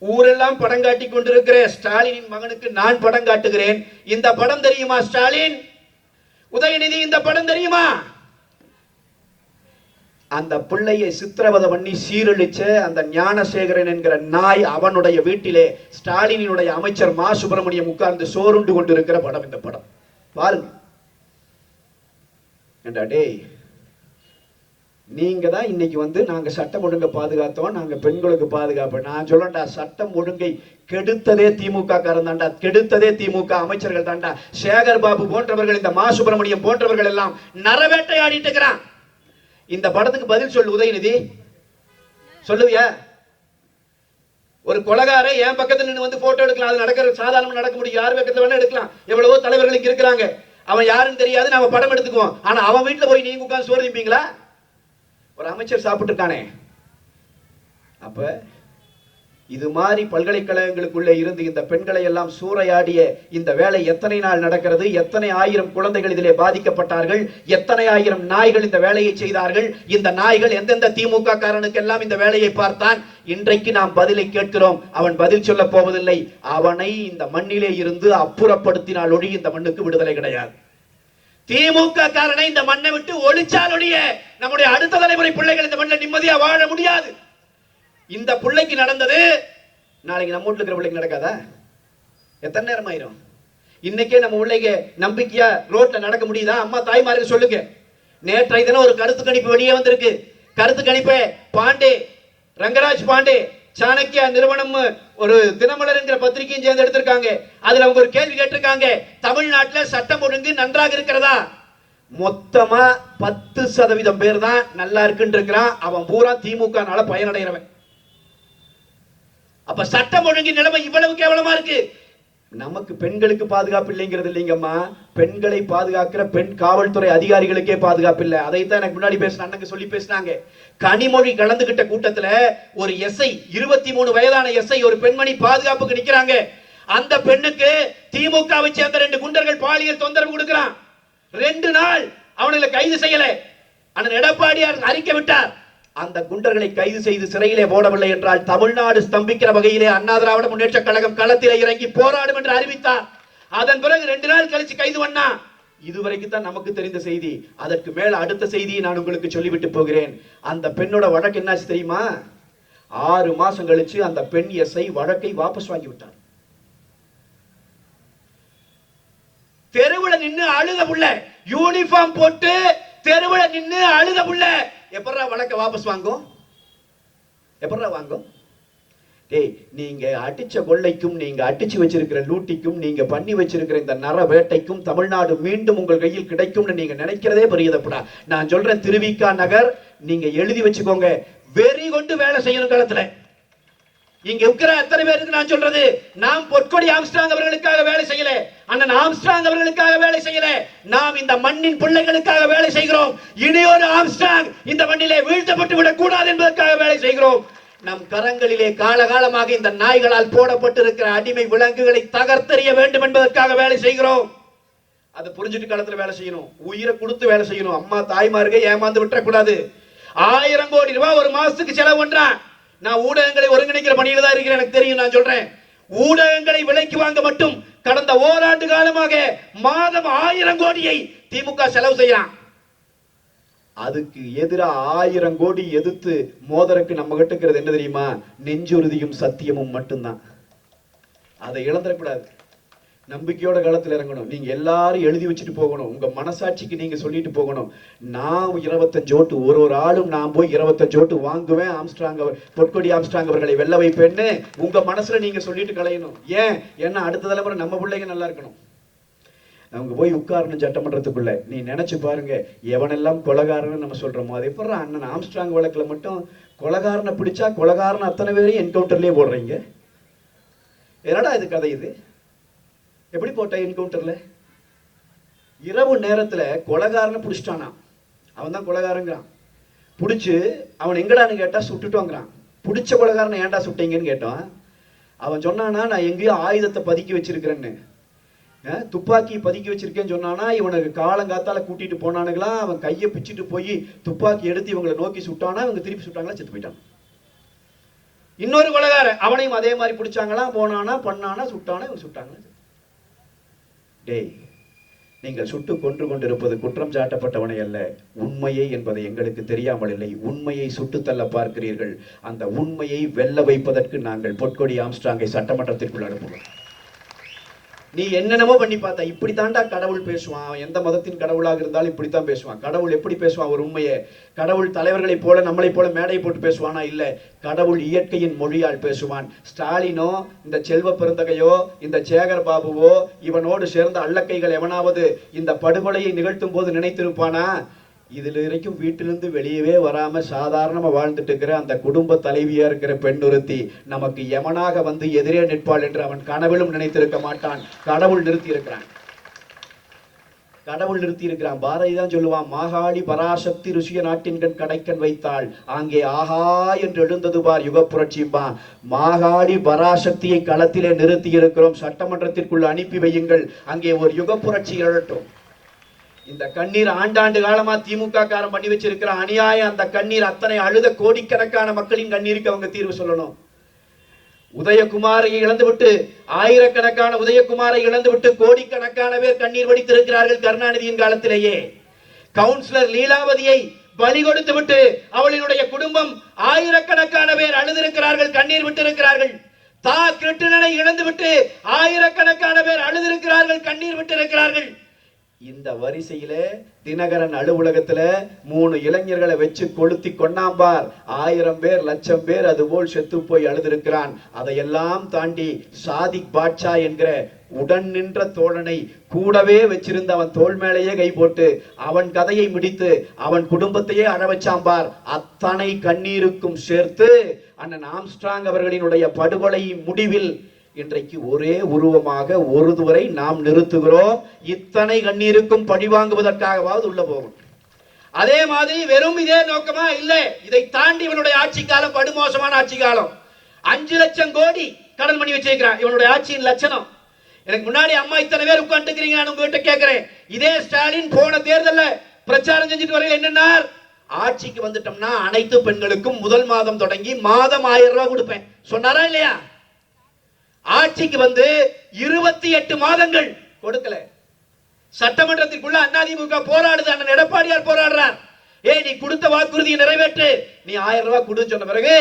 ஊரெல்லாம் படம் காட்டி கொண்டிருக்கிற ஸ்டாலினின் மகனுக்கு நான் படம் காட்டுகிறேன். இந்த படம் தெரியுமா ஸ்டாலின்? உதயநிதி, இந்த படம் தெரியுமா? அந்த பிள்ளையை சித்திரவதை பண்ணி சீரழிச்ச அந்த ஞானசேகரன் என்கிற நாய் அவனுடைய வீட்டிலே ஸ்டாலினுடைய அமைச்சர் மா சுப்பிரமணியம் உட்கார்ந்து சோறுண்டு கொண்டிருக்கிற படம் இந்த படம். பாருங்க. டேய், நீங்க தான் இன்னைக்கு வந்து நாங்க சட்டம் ஒழுங்கை பாதுகாத்தோம், நாங்க பெண்களுக்கு பாதுகாப்பு. நான் சொல்லண்டா, சட்டம் ஒழுங்கை கெடுத்ததே திமுக காரன் தாண்டா, கெடுத்ததே திமுக அமைச்சர்கள் தாண்டா. சேகர் பாபு போன்றவர்கள், இந்த மா சுப்பிரமணியம் போன்றவர்கள் எல்லாம் நரவேட்டையாடிட்டு இருக்கிறான். இந்த படத்துக்கு பதில் சொல்லு உதயநிதி, சொல்லுவியா? ஒரு கொலகாரை என் பக்கத்துல நின்று வந்து போட்டோ எடுக்கலாம், அது நடக்கிற சாதாரண நடக்க முடியும், யார் பக்கத்துல வேணா எடுக்கலாம். எவ்வளவோ தலைவர்கள் இங்க இருக்கிறாங்க, அவன் யாருன்னு தெரியாது, நாம படம் எடுத்துக்குவோம். ஆனா அவன் வீட்டுல போய் நீங்க உட்கார்ந்து சோறு திப்பீங்களா? ஒரு அமைச்சர் சாப்பிட்டு இருக்கானே. அப்ப இது மாதிரி பல்கலைக்கழகங்களுக்குள்ளே இருந்து இந்த பெண்களை எல்லாம் சூறையாடிய இந்த வேலை எத்தனை நாள் நடக்கிறது? எத்தனை ஆயிரம் குழந்தைகள் இதிலே பாதிக்கப்பட்டார்கள்? எத்தனை ஆயிரம் நாய்கள் இந்த வேலையை செய்தார்கள்? இந்த நாய்கள் எந்தெந்த திமுக காரனுக்கு எல்லாம் இந்த வேலையை பார்த்தான்? இன்றைக்கு நாம் பதிலை கேட்கிறோம். அவன் பதில் சொல்ல போவதில்லை. அவனை இந்த மண்ணிலே இருந்து அப்புறப்படுத்தினால் ஒழி இந்த மண்ணுக்கு விடுதலை கிடையாது. திமுக காரனை இந்த மண்ணை விட்டு ஒழிச்சால் ஒழிய நம்முடைய அடுத்த தலைமுறை பிள்ளைகள் இந்த மண்ணில் நிம்மதியா வாழ முடியாது. இந்த பிள்ளைக்கு நடந்தது நாளைக்கு நம்ம வீட்டுல இருக்கிற பிள்ளைக்கு நடக்காதா? எத்தனை நேரம் ஆயிரும்? இன்னைக்கே நம்ம பிள்ளைங்க நம்பிக்கையா ரோட்ல நடக்க முடியுதா? அம்மா தாய்மாருக்கு சொல்லுங்க. நேற்றைய தினம் ஒரு கருத்து கணிப்பு வெளியே வந்திருக்கு. கருத்து கணிப்பை பாண்டே, ரங்கராஜ் பாண்டே, சாணக்கியா நிறுவனம், ஒரு தினமலர் என்கிற பத்திரிகையும் சேர்ந்து எடுத்திருக்காங்க. அதுல அவங்க ஒரு கேள்வி கேட்டிருக்காங்க, தமிழ்நாட்டில் சட்டம் ஒழுங்கு நன்றாக இருக்கிறதா? மொத்தமா 10% பேர் தான் நல்லா இருக்குன்னு இருக்கிறான். அவன் பூரா திமுக பயனடைகிறவன். அப்ப சட்டம் ஒழுங்கின் நிலைமை இவ்வளவு கேவலமா இருக்கு. நமக்கு பெண்களுக்கு பாதுகாப்பு இல்லைங்கிறது இல்லைங்கம்மா, பெண்களை பாதுகாக்கிற பெண் காவல்துறை அதிகாரிகளுக்கே பாதுகாப்பு இல்லை. அதைத்தான் எனக்கு முன்னாடி பேசின அண்ணங்க சொல்லி பேசினாங்க. கனிமொழி கலந்துகிட்ட கூட்டத்துல ஒரு எஸ்ஐ, 23 வயதான எஸ்ஐ, ஒரு பெண்மணி பாதுகாப்புக்கு நிக்கிறாங்க. அந்த பெண்ணுக்கு திமுகவை சேர்ந்த 2 குண்டர்கள் பாலியல் தொந்தரவு கொடுக்கிறான். 2 நாள் அவனை கைது செய்யல. அண்ணன் எடப்பாடியார் அறிக்கை விட்டார். அந்த குண்டர்களை கைது செய்து சிறையிலே போடவில்லை என்றால் தமிழ்நாடு ஸ்தம்பிக்கிற வகையிலே அண்ணா திராவிட முன்னேற்ற கழகம் களத்திலே இறங்கி போராடும் என்று அறிவித்தார். அதன் பிறகு 2 நாள் கழிச்சு கைது பண்ணா. இதுவரைக்கும் தான் நமக்கு தெரிந்த செய்தி. அதற்கு மேல அடுத்த செய்தியை நான் உங்களுக்கு சொல்லிவிட்டு போகிறேன். அந்த பெண்ணோட வழக்கு என்னாச்சு தெரியுமா? 6 மாசம் கழிச்சு அந்த பெண் எஸ்ஐ வழக்கை வாபஸ் வாங்கி விட்டார். தெருவுல நின்னு அழுத புள்ள, யூனிஃபார்ம் போட்டு தெருவுல நின்னு அழுத புள்ள எப்பறா வழக்க வாபஸ் வாங்கும்? எப்பறா வாங்கும்? டேய், நீங்க அடிச்ச கொள்ளைக்கும் நீங்க அடிச்சு வச்சிருக்கிற லூட்டிக்கும் நீங்க பண்ணி வச்சிருக்கிற இந்த நர வேட்டைக்கும் தமிழ்நாடு மீண்டும் உங்கள் கையில் கிடைக்கும்னு நீங்க நினைக்கிறதே பெரியதப்படா. நான் சொல்றேன், திருவிக்கா நகர் நீங்க எழுதி வச்சுக்கோங்க. வெறி கொண்டு வேலை செய்யணும் களத்துல. இங்க இருக்கிற அத்தனை பேருக்கு நான் சொல்றது, நாம் பொற்கொடி ஆம்ஸ்ட்ராங் அவர்களுக்காக வேலை செய்யல, அண்ணன் ஆம்ஸ்ட்ராங் அவர்களுக்காக வேலை செய்யல, நாம் இந்த மண்ணின் பிள்ளைகளுக்காக வேலை செய்கிறோம். இனியொரு ஆம்ஸ்ட்ராங் இந்த மண்ணிலே வீழ்த்தப்பட்டு விடக் கூடாது என்பதற்காக வேலை செய்கிறோம். நம் கரங்களிலே காலகாலமாக இந்த நாய்களால் போடப்பட்டிருக்கிற அடிமை விலங்குகளை தகர்த்தெறிய வேண்டும் என்பதற்காக வேலை செய்கிறோம். அதை புரிஞ்சுட்டு காலத்துல வேலை செய்யணும், உயிரை கொடுத்து வேலை செய்யணும். அம்மா தாய்மார்களை ஏமாந்து விட்டுறக்கூடாது. 1000 கோடி ரூபாய் ஒரு மாசத்துக்கு செலவு பண்றான். நான் ஊடகங்களை ஒருங்கிணைக்கிற பணியில தான் இருக்கிறேன், எனக்கு தெரியும். நான் சொல்றேன், ஊடகங்களை விலைக்கு வாங்க மட்டும் கடந்த ஓராண்டு காலமாக மாதம் 1000 கோடியை திமுக செலவு செய்யறான். அதுக்கு எதிராக 1000 கோடி எதிர்த்து மோதருக்கு நம்ம கிட்ட என்ன தெரியுமா? நெஞ்சுறுதியும் சத்தியமும் மட்டும்தான். அதை இழந்துடக்கூடாது. நம்பிக்கையோட காலத்தில் இறங்கணும். நீங்க எல்லாரும் எழுதி வச்சுட்டு போகணும். உங்க மனசாட்சிக்கு நீங்க சொல்லிட்டு போகணும். நான் 25 ஓட்டு, ஒரு ஆளும் நான் போய் 25 ஓட்டு வாங்குவேன், ஆம்ஸ்ட்ராங் பொற்கொடி ஆம்ஸ்ட்ராங் அவர்களை வெல்ல வைப்பேன்னு உங்க மனசுல நீங்க சொல்லிட்டு கலையணும். ஏன்னா அடுத்த தலைமுறை நம்ம பிள்ளைங்க நல்லா இருக்கணும். அவங்க போய் உட்காரணும் சட்டமன்றத்துக்குள்ள. நீ நினைச்சு பாருங்க, எவனெல்லாம் கொலகாரன்னு நம்ம சொல்றோமோ அதே போல அண்ணன் ஆம்ஸ்ட்ராங் வழக்குல மட்டும் கொலகாரனை பிடிச்சா கொலகாரன் அத்தனை பேரையும் என்கவுண்டர்லயே போடுறீங்க. என்னடா இது கதை? இது எப்படி போட்ட என்கவுண்டர்ல? இரவு நேரத்துல கொலகாரனை பிடிச்சிட்டானா, அவன் தான் கொலகாரங்கிறான். பிடிச்சு அவன் எங்கடான்னு கேட்டா சுட்டுட்டோங்கிறான். பிடிச்ச கொலகாரனை ஏன்டா சுட்டீங்கன்னு கேட்டான். அவன் சொன்னானா, நான் எங்கேயோ ஆயுதத்தை பதுக்கி வச்சிருக்கிறேன்னு, துப்பாக்கி பதுக்கி வச்சிருக்கேன்னு சொன்னானா. இவனுக்கு காலங்காத்தால கூட்டிட்டு போனானுங்களா, அவன் கையை பிச்சுட்டு போய் துப்பாக்கி எடுத்து இவங்களை நோக்கி சுட்டானா. இவங்க திருப்பி சுட்டாங்களா, செத்து போயிட்டான். இன்னொரு கொலகாரன், அவனையும் அதே மாதிரி பிடிச்சாங்களா, போனானா, பண்ணானா, சுட்டானா, இவங்க சுட்டாங்களா. டேய், நீங்கள் சுட்டு கொன்று கொண்டிருப்பது குற்றம் சாட்டப்பட்டவனை அல்ல, உண்மையை என்பதை எங்களுக்கு தெரியாமல் இல்லை. உண்மையை சுட்டு தள்ள பார்க்கிறீர்கள். அந்த உண்மையை வெல்ல வைப்பதற்கு நாங்கள் பொற்கொடி ஆம்ஸ்ட்ராங்கை சட்டமன்றத்திற்குள் அனுப்புவோம். நீ என்னென்னமோ பண்ணி பார்த்தா, இப்படி தாண்டா கடவுள் பேசுவான். எந்த மதத்தின் கடவுளாக இருந்தாலும் இப்படித்தான் பேசுவான். கடவுள் எப்படி பேசுவான்? ஒரு உண்மையை. கடவுள் தலைவர்களைப் போல நம்மளை போல மேடை போட்டு பேசுவானா? இல்ல, கடவுள் இயற்கையின் மொழியால் பேசுவான். ஸ்டாலினோ, இந்த செல்வ பெருந்தகையோ, இந்த சேகர் பாபுவோ, இவனோடு சேர்ந்த அல்லக்கைகள் எவனாவது இந்த படுகொலையை நிகழ்த்தும் போது நினைத்திருப்பானா? இதுல வரைக்கும் வீட்டிலிருந்து வெளியவே வராம சாதாரணமா வாழ்ந்துட்டு இருக்கிற அந்த குடும்ப தலைவியா இருக்கிற பெண் ஒருத்தி நமக்கு யமனாக வந்து எதிரே நிற்பாள் என்று அவன் கனவிலும் நினைத்திருக்க மாட்டான். கடவுள் நிறுத்தி இருக்கிறான். கடவுள் நிறுத்தி இருக்கிறான். பாரதி தான் சொல்லுவான், மாகாளி பராசக்தி ருஷிய நாட்டின்கண் கடைக்கன் வைத்தாள், அங்கே ஆஹா என்று எழுந்தது பார் யுக புரட்சிப்பா. மாகாளி பராசக்தியை களத்திலே நிறுத்தி இருக்கிறோம். சட்டமன்றத்திற்குள் அனுப்பி வையுங்கள், அங்கே ஒரு யுக புரட்சி எழட்டும். இந்த கண்ணீர் ஆண்டாண்டு காலமா திமுக காரம் பண்ணி வச்சிருக்கிற அநியாயம். அந்த கண்ணீர் அத்தனை அழுத கோடிக்கணக்கான மக்களின் கண்ணீருக்கு அவங்க தீர்வு சொல்லணும். உதயகுமாரை இழந்துவிட்டு, ஆயிரக்கணக்கான உதயகுமாரை இழந்துவிட்டு கோடிக்கணக்கான பேர் கண்ணீர் வடித்திருக்கிறார்கள் கருணாநிதியின் காலத்திலேயே. கவுன்சிலர் லீலாவதியை பலி கொடுத்து விட்டு அவளினுடைய குடும்பம் ஆயிரக்கணக்கான பேர் அழுதிருக்கிறார்கள், கண்ணீர் விட்டிருக்கிறார்கள். தா கிருட்டிணனை இழந்துவிட்டு ஆயிரக்கணக்கான பேர் அழுதிருக்கிறார்கள், கண்ணீர் விட்டிருக்கிறார்கள். இந்த வரிசையில தினகரன் அலுவலகத்துல 3 இளைஞர்களை வச்சு கொளுத்தி கொண்டாம்பார். 1000 பேர், 1,00,000 பேர் அதுபோல் செத்து போய் அழுதிருக்கிறான். அதையெல்லாம் தாண்டி சாதிக் பாட்ஷா என்கிற உடன் நின்ற தோழனை கூடவே வச்சிருந்த அவன் தோள் மேலேயே கை போட்டு அவன் கதையை முடித்து அவன் குடும்பத்தையே அழ வச்சாம்பார். அத்தனை கண்ணீருக்கும் சேர்த்து அண்ணன் ஆம்ஸ்ட்ராங் அவர்களினுடைய படுகொலை முடிவில் இன்றைக்கு ஒரே உருவமாக ஒருவரை நாம் நிறுத்துகிறோம். இத்தனை கண்ணீருக்கும் பழிவாங்குவதற்காகவாவது உள்ள போகும். அதே மாதிரி வெறும் இதே நோக்கமா இல்ல, இதை தாண்டி இவனுடைய ஆட்சி காலம் படுமோசமான ஆட்சி காலம். 5 லட்சம் கோடி கடன் பண்ணி வச்சிருக்கிறான். இவனுடைய ஆட்சியின் லட்சணம். எனக்கு முன்னாடி அம்மா இத்தனை பேர் உட்காந்துக்கிறீங்க, நான் உங்ககிட்ட கேட்கிறேன். இதே ஸ்டாலின் போன தேர்தல்ல பிரச்சாரம் செஞ்சுட்டு வரையில் என்னன்னா ஆட்சிக்கு வந்துட்டோம்னா அனைத்து பெண்களுக்கும் முதல் மாதம் தொடங்கி மாதம் 1000 ரூபாய் கொடுப்பேன் சொன்னாரா இல்லையா? ஆட்சிக்கு வந்து 28 மாதங்கள் கொடுக்கல. சட்டமன்றத்திற்குள்ள அதிமுக போராடுது, அண்ணன் எடப்பாடியார் போராடுறார். நீ கொடுத்த வாக்குறுதியை நிறைவேற்று, நீ 1000 ரூபாய் கொடுன்னு சொன்ன பிறகு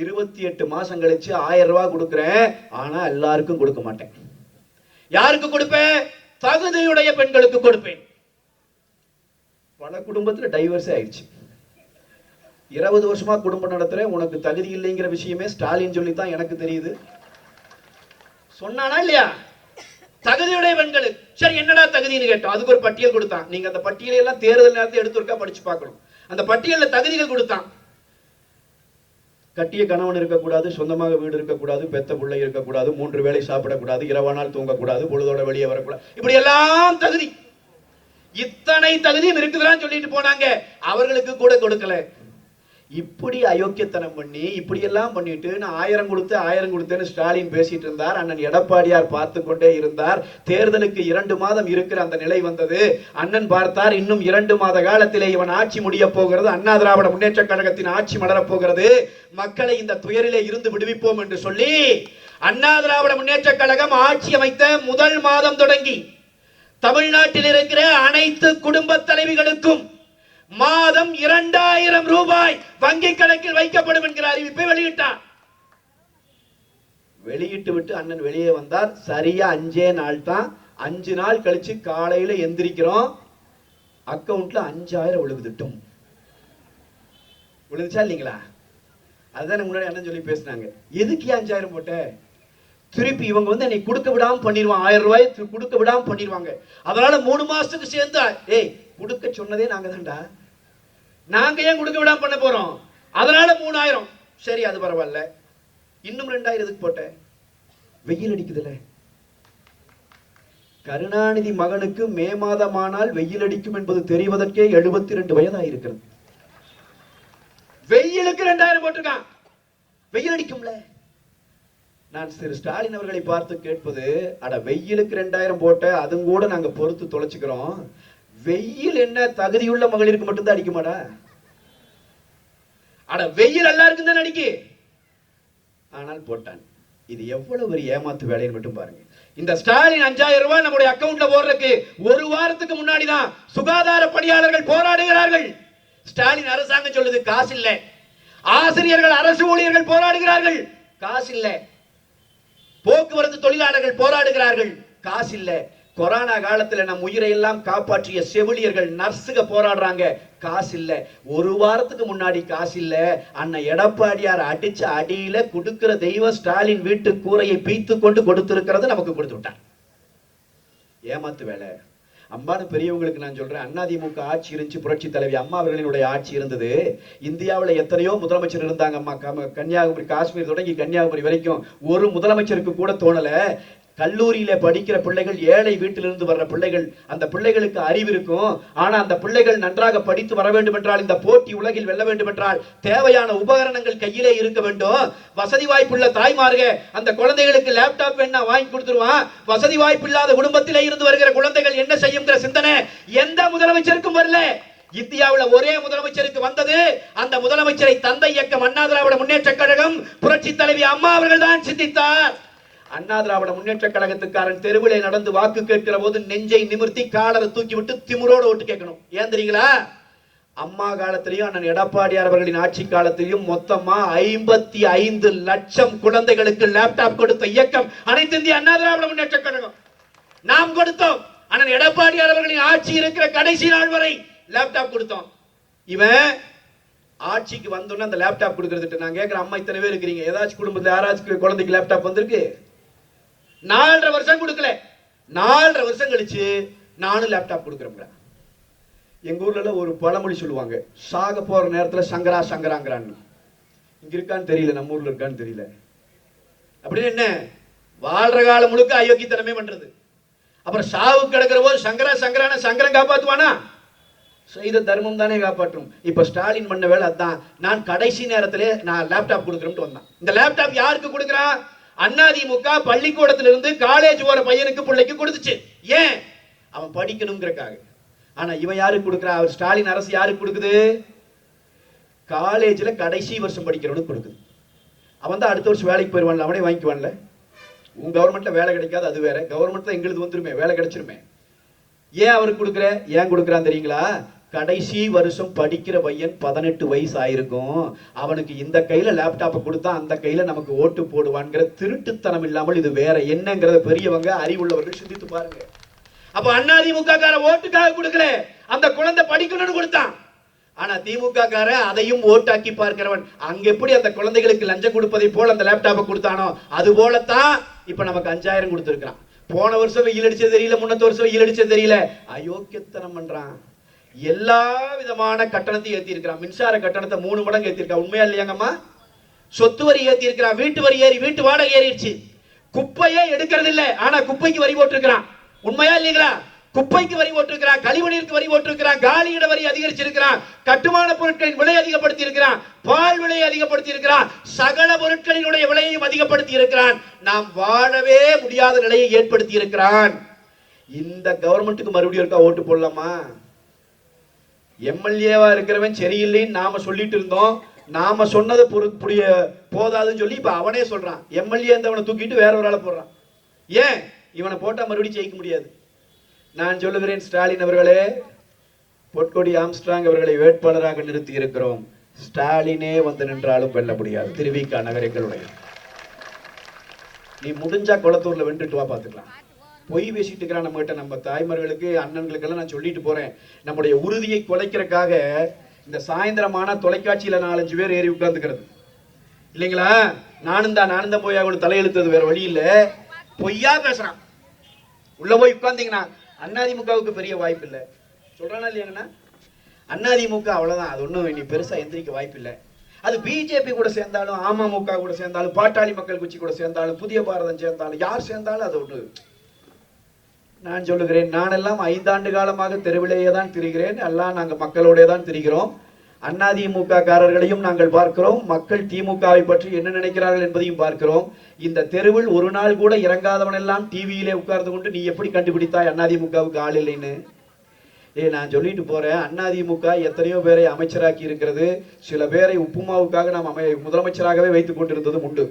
28 மாசம் கழிச்சு 1000 ரூபாய் கொடுக்கிறேன், ஆனா எல்லாருக்கும் கொடுக்க மாட்டேன். யாருக்கு கொடுப்பேன்? தகுதியுடைய பெண்களுக்கு கொடுப்பேன். பல குடும்பத்துல டைவர்ஸே ஆயிடுச்சு. 20 வருஷமா குடும்பம் நடத்துறேன், உனக்கு தகுதி இல்லைங்கிற விஷயமே ஸ்டாலின் சொல்லித்தான் எனக்கு தெரியுது. சொன்னானா இல்லையா? தகுதியுடைய பெண்களுக்கு. சரி, என்னடா தகுதின்னு கேட்டோம். அதுக்கு ஒரு பட்டியல் கொடுத்தான். நீங்க அந்த பட்டியலை எல்லாம் தேர்தல் நேரத்தை எடுத்துருக்கா படிச்சு பார்க்கணும். அந்த பட்டியல்ல தகுதிகள் கொடுத்தான். கட்டிய கணவன் இருக்கக்கூடாது, சொந்தமாக வீடு இருக்கக்கூடாது, பெத்த பிள்ளை இருக்கக்கூடாது, 3 வேளை சாப்பிடக்கூடாது, இரவானால் தூங்கக்கூடாது, பொழுதோட வெளியே வரக்கூடாது, இப்படி எல்லாம் தகுதி. இத்தனை தகுதியும் இருக்குதுன்னு சொல்லிட்டு போனாங்க. அவர்களுக்கு கூட கொடுக்கல. இப்படி அயோக்கியத்தனம் பண்ணி இப்படி எல்லாம் பண்ணிட்டு நான் 1000 கொடுத்தேன்னு ஸ்டாலின் பேசிட்டு இருந்தார். அண்ணன் எடப்பாடியார் பார்த்து கொண்டே இருந்தார். தேர்தலுக்கு 2 மாதம் இருக்கிற அந்த நிலை வந்தது. அண்ணன் பார்த்தார், இன்னும் 2 மாத காலத்திலே இவன் ஆட்சி முடிய போகிறது, அண்ணா திராவிட முன்னேற்ற கழகத்தின் ஆட்சி மலரப் போகிறது, மக்களை இந்த துயரிலே இருந்து விடுவிப்போம் என்று சொல்லி அண்ணா திராவிட முன்னேற்ற கழகம் ஆட்சி அமைத்த முதல் மாதம் தொடங்கி தமிழ்நாட்டில் இருக்கிற அனைத்து குடும்ப தலைவிகளுக்கும் மாதம் 2000 ரூபாய் வங்கி கணக்கில் வைக்கப்படும் என்கிற அறிவிப்பை வெளியிட்டார். வெளியிட்டு விட்டு அண்ணன் வெளியே வந்தார். சரியா 5 நாள் தான். 5 நாள் கழிச்சு காலையில எந்திரிக்கிறோம், அக்கவுண்ட்ல 5000 விழுகுதுட்டும். விழுந்துச்சா இல்லைங்களா? அதுதான் முன்னாடி அண்ணன் சொல்லி பேசினாங்க. எதுக்கு 5000 போட்ட? திருப்பி இவங்க வந்து என்னை கொடுக்க விடாம பண்ணிடுவாங்க, 1000 ரூபாய் கொடுக்க விடாம பண்ணிடுவாங்க. அதனால 3 மாசத்துக்கு சேர்ந்தா கொடுக்க சொன்னதே நாங்க தான்டா, நாங்க ஏன் கொடுக்க விடாம பண்ண போறோம்? அதனால 3000. சரி, அது பரவாயில்ல. இன்னும் 2000 எதுக்கு போட்ட? வெயில் அடிக்குதுல்ல. கருணாநிதி மகனுக்கு மே மாதமானால் வெயில் அடிக்கும் என்பது தெரிவதற்கே 72 வயதாயிருக்கிறது. வெயிலுக்கு 2000 போட்டிருக்கான். வெயில் அடிக்கும்ல. நான் திரு ஸ்டாலின் அவர்களை பார்த்து கேட்பது, அட வெயிலுக்கு 2000 போட்ட, அதுவும் கூட நாங்க பொறுத்து தொலைச்சுக்கிறோம். வெயில் என்ன தகுதியுள்ள மகளிருக்கு மட்டும்தான் அடிக்குமாடா? அட வெயில் எல்லாருக்கும் தான் அடிக்கு. ஆனால் போட்டான். இது எவ்வளவு ஒரு ஏமாத்து வேலைன்னு மட்டும் பாருங்க. இந்த ஸ்டாலின் 5000 ரூபாய் நம்முடைய அக்கவுண்ட்ல போடுறதுக்கு 1 வாரத்துக்கு முன்னாடி தான் சுகாதார பணியாளர்கள் போராடுகிறார்கள். ஸ்டாலின் அரசாங்கம் சொல்லுது காசு இல்ல. ஆசிரியர்கள், அரசு ஊழியர்கள் போராடுகிறார்கள், காசு இல்ல. போக்குவரத்து தொழிலாளர்கள் போராடுகிறார்கள், காசு இல்ல. கொரோனா காலத்துல நம் உயிரை எல்லாம் காப்பாற்றிய செவிலியர்கள், நர்ஸுக போராடுறாங்க, காசு இல்ல. 1 வாரத்துக்கு முன்னாடி காசு இல்ல. அண்ணன் எடப்பாடியார் அடிச்ச அடியில கொடுக்கிற தெய்வ ஸ்டாலின் வீட்டு கூரையை பீத்து கொண்டு கொடுத்திருக்கிறது நமக்கு கொடுத்து விட்டார். ஏமாத்து வேலை. அம்பான பெரியவங்களுக்கு நான் சொல்றேன், அதிமுக ஆட்சி இருந்துச்சு, புரட்சி தலைவி அம்மா அவர்களினுடைய ஆட்சி இருந்தது. இந்தியாவில் எத்தனையோ முதலமைச்சர் இருந்தாங்க. அம்மா கன்னியாகுமரி, காஷ்மீர் தொடங்கி கன்னியாகுமரி வரைக்கும் ஒரு முதலமைச்சருக்கு கூட தோணல கல்லூரியில படிக்கிற பிள்ளைகள், ஏழை வீட்டிலிருந்து வர்ற பிள்ளைகள், அந்த பிள்ளைகளுக்கு அறிவு இருக்கும். ஆனா அந்த பிள்ளைகள் நன்றாக படித்து வர வேண்டும் என்றால், இந்த போட்டி உலகில் வெல்ல வேண்டும் என்றால் தேவையான உபகரணங்கள் கையிலே இருக்க வேண்டும். வசதி வாய்ப்புள்ள தாய்மார்க அந்த குழந்தைகளுக்கு லேப்டாப் வேணா வாங்கி கொடுத்துருவான். வசதி வாய்ப்பு இல்லாத குடும்பத்திலே இருந்து வருகிற குழந்தைகள் என்ன செய்யுங்கிற சிந்தனை எந்த முதலமைச்சருக்கும் வரல. இந்தியாவில் ஒரே முதலமைச்சருக்கு வந்தது. அந்த முதலமைச்சரை தந்தை இயக்கம் அண்ணா திராவிட முன்னேற்ற கழகம், புரட்சி தலைவி அம்மா அவர்கள் தான் சிந்தித்தார். அண்ணா திராவிட முன்னேற்ற கழகத்துக்காரன் தெருவிலே நடந்து வாக்கு கேட்கிற போது நெஞ்சை நிமிர்த்தி காலரை தூக்கி விட்டு திமுரோட ஓட்டு கேட்கணும். ஏன் தெரியுங்களா? அம்மா காலத்திலையும் அண்ணன் எடப்பாடியார் அவர்களின் ஆட்சி காலத்திலையும் மொத்தமா 55 லட்சம் குழந்தைகளுக்கு லேப்டாப் கொடுத்த இயக்கம் அனைத்து இந்திய அண்ணா திராவிட முன்னேற்ற கழகம். நாம் கொடுத்தோம். அண்ணன் எடப்பாடியார் அவர்களின் ஆட்சி இருக்கிற கடைசி நாள் வரை லேப்டாப் கொடுத்தோம். இவன் ஆட்சிக்கு வந்தோன்னு அந்த லேப்டாப் கொடுக்கறது. நான் கேட்கிறேன், அம்மா இத்தனை பேர் இருக்கிறீங்க, ஏதாச்சும் குடும்பத்தில் யாராச்சும் குழந்தைக்கு லேப்டாப் வந்திருக்கு? 4.5 வருஷம் கொடுக்கல. 4.5 வருஷம் கழிச்சு நானும் லேப்டாப் கொடுக்குறேன். எங்க ஊர்ல ஒரு பழமொழி சொல்லுவாங்க, சாக போற நேரத்துல சங்கரா சங்கராங்கிறான்னு. இங்க இருக்கான்னு தெரியல, நம்ம ஊர்ல இருக்கான்னு தெரியல. அப்படின்னு என்ன, வாழ்ற காலம் முழுக்க அயோக்கியத்தனமே பண்றது. அப்புறம் சாவு கிடக்கிற போது சங்கரா சங்கரான சங்கரன் காப்பாத்துவானா? செய்த தர்மம் தானே காப்பாற்றும். இப்ப ஸ்டாலின் பண்ண வேலை அதான். நான் கடைசி நேரத்திலே நான் லேப்டாப் கொடுக்குறேன் வந்தான். இந்த லேப்டாப் யாருக்கு கொடுக்குறான்? அதிமுக பள்ளிக்கூடத்திலிருந்து காலேஜ் போற பையனுக்கு பிள்ளைக்கு கொடுத்துச்சு. ஏன்? அவன் படிக்கணுங்கிறக்காக. ஆனா இவன் யாருக்கு கொடுக்குறா? அவர் ஸ்டாலின் அரசு யாருக்கு கொடுக்குது? காலேஜ்ல கடைசி வருஷம் படிக்கிறவனுக்கு கொடுக்குது. அவன் தான் அடுத்த வருஷம் வேலைக்கு போயிடுவான்ல, அவனே வாங்கிக்குவான்ல. உங்க கவர்மெண்ட்ல வேலை கிடைக்காது, அது வேற. கவர்மெண்ட்ல எங்களுக்கு வந்துருமே, வேலை கிடைச்சிருமே. ஏன் அவருக்கு கொடுக்குற? ஏன் கொடுக்குறான் தெரியுங்களா? கடைசி வருஷம் படிக்கிற பையன் 18 வயசு ஆயிருக்கும், அவனுக்கு இந்த கையில லேப்டாப்பை கொடுத்தா அந்த கையில நமக்கு ஓட்டு போடுவான்ங்கிற திருட்டுத்தனம் இல்லாமல் இது வேற என்னங்கிறத பெரியவங்க அறிவுள்ளவர்கள் சிந்தித்து பாருங்க. அப்ப அதிமுக கார ஓட்டுக்காக கொடுக்கல, அந்த குழந்தை படிக்கணும்னு கொடுத்தான். ஆனா திமுக கார அதையும் ஓட்டாக்கி பார்க்கிறவன். அங்க எப்படி அந்த குழந்தைகளுக்கு லஞ்சம் கொடுப்பதை போல அந்த லேப்டாப்பை கொடுத்தானோ அது போலத்தான் இப்ப நமக்கு 5000 கொடுத்திருக்கான். போன வருஷம் வெயில் அடிச்சது தெரியல, முன்னத்த வருஷம் வெயில் அடிச்சது தெரியல, அயோக்கியத்தனம் பண்றான். எல்லா விதமான கட்டணத்தையும் ஏத்தி இருக்கிறான். மின்சார கட்டணத்தை 3 மடங்கு ஏத்திருக்கான். உண்மையா இல்லையாங்கம்மா? சொத்து வரி ஏத்தி இருக்கிறான், வீட்டு வரி ஏறி, வீட்டு வாடகை ஏறிடுச்சு. குப்பையே எடுக்கிறது இல்ல, ஆனா குப்பைக்கு வரி போட்டிருக்கிறான். உண்மையா இல்லைங்களா? குப்பைக்கு வரி போட்டிருக்கிறான், கழிவுநீருக்கு வரி போட்டிருக்கிறான், காலியிட வரி அதிகரிச்சிருக்கிறான், கட்டுமான பொருட்களின் விலை அதிகப்படுத்தி இருக்கிறான், பால் விலையை அதிகப்படுத்தி இருக்கிறான், சகல பொருட்களினுடைய விலையையும் அதிகப்படுத்தி இருக்கிறான். நாம் வாழவே முடியாத நிலையை ஏற்படுத்தி இருக்கிறான். இந்த கவர்மெண்ட்டுக்கு மறுபடியும் இருக்கா ஓட்டு போடலாமா? எம்எல்ஏவா இருக்கிறவன் சரியில்லைன்னு நாம சொல்லிட்டு இருந்தோம். நாம சொன்னது போதாதுன்னு சொல்லி இப்ப அவனே சொல்றான். எம்எல்ஏ இருந்தவனை தூக்கிட்டு வேற ஒரு ஆளை போடுறான். ஏன்? இவனை போட்டா மறுபடியும் ஜெயிக்க முடியாது. நான் சொல்லுகிறேன், ஸ்டாலின் அவர்களே, பொற்கொடி ஆம்ஸ்ட்ராங் அவர்களை வேட்பாளராக நிறுத்தி இருக்கிறோம். ஸ்டாலினே வந்து நின்றாலும் வெல்ல முடியாது. திருவிக நகர் எங்களுடைய. நீ முடிஞ்சா குளத்தூர்ல வென்றுட்டு வா, பாத்துக்கலாம். பொய் பேசிட்டு இருக்கிறான் நம்ம கிட்ட. நம்ம தாய்மார்களுக்கு, அண்ணன்களுக்கு எல்லாம் நான் சொல்லிட்டு போறேன், நம்முடைய உறுதியை குலைக்கிறதுக்காக இந்த சாயந்தரமான தொலைக்காட்சியில 4-5 பேர் ஏறி உட்கார்ந்துக்கிறது இல்லைங்களா? நானும் தான் போய் அவனு தலையெழுத்தது, வேற வழி இல்ல. பொய்யா பேசுறான். உள்ள போய் உட்கார்ந்தீங்கன்னா அதிமுகவுக்கு பெரிய வாய்ப்பு இல்லை சொல்றானா இல்லையாங்கண்ணா? அதிமுக அவ்வளவுதான், அது ஒண்ணும் இனி பெருசா எந்திரிக்க வாய்ப்பு இல்லை. அது பிஜேபி கூட சேர்ந்தாலும், அமமுக கூட சேர்ந்தாலும், பாட்டாளி மக்கள் கட்சி கூட சேர்ந்தாலும், புதிய பாரதம் சேர்ந்தாலும், யார் சேர்ந்தாலும் அது ஒண்ணு. நான் சொல்லுகிறேன், நானெல்லாம் 5 ஆண்டு காலமாக தெருவிலேயே தான் திரிகிறேன். எல்லாம் நாங்கள் மக்களோட தான் திரிகிறோம். அதிமுக காரர்களையும் நாங்கள் பார்க்கிறோம், மக்கள் திமுகவை பற்றி என்ன நினைக்கிறார்கள் என்பதையும் பார்க்கிறோம். இந்த தெருவில் ஒரு நாள் கூட இறங்காதவன் எல்லாம் டிவியிலே உட்கார்ந்து கொண்டு நீ எப்படி கண்டுபிடித்தாய் அதிமுகவுக்கு ஆள் இல்லைன்னு? நான் சொல்லிட்டு போறேன், அதிமுக எத்தனையோ பேரை அமைச்சராக்கி இருக்கிறது. சில பேரை உப்புமாவுக்காக நாம் முதலமைச்சராகவே வைத்துக் கொண்டிருந்ததும் உண்டு.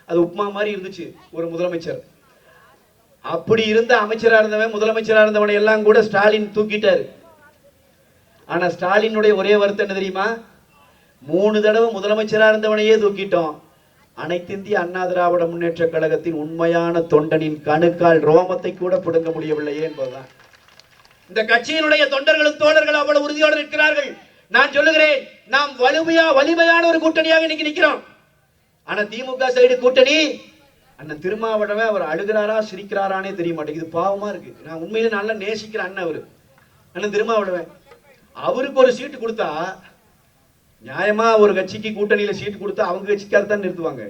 அது உப்புமா மாதிரி இருந்துச்சு ஒரு முதலமைச்சர். அப்படி இருந்த அமைச்சரா இருந்தவன், முதலமைச்சரா இருந்தவனை எல்லாம் கூட ஸ்டாலின் தூக்கிட்டாரு. ஆனா ஸ்டாலினுடைய ஒரே வருத்தம் என்ன தெரியுமா? 3 தடவை முதலமைச்சரா இருந்தவனையே தூக்கிட்டோம். அனைத்து இந்திய அண்ணா திராவிட முன்னேற்ற கழகத்தின் உண்மையான தொண்டனின் கணுக்கால் ரோமத்தை கூட பிடுங்க முடியவில்லையே என்பதுதான். இந்த கட்சியினுடைய தொண்டர்களும் தோழர்கள் அவ்வளவு உறுதியோடு இருக்கிறார்கள். நான் சொல்லுகிறேன், நாம் வலிமையான ஒரு கூட்டணியாக இன்னைக்கு நிக்கிறோம். ஆனா திமுக சைடு கூட்டணி, அண்ணன் திருமாவளவன் அவர் அழுகிறாரா சிரிக்கிறாரானே தெரிய மாட்டேங்குது. பாவமா இருக்கு. நான் உண்மையில நல்லா நேசிக்கிற அண்ணன் அவரு, அண்ணன் திருமாவளவன். அவருக்கு ஒரு சீட்டு கொடுத்தா, நியாயமா ஒரு கட்சிக்கு கூட்டணியில சீட்டு கொடுத்தா அவங்க கட்சிக்காரத்தான் நிறுத்துவாங்க.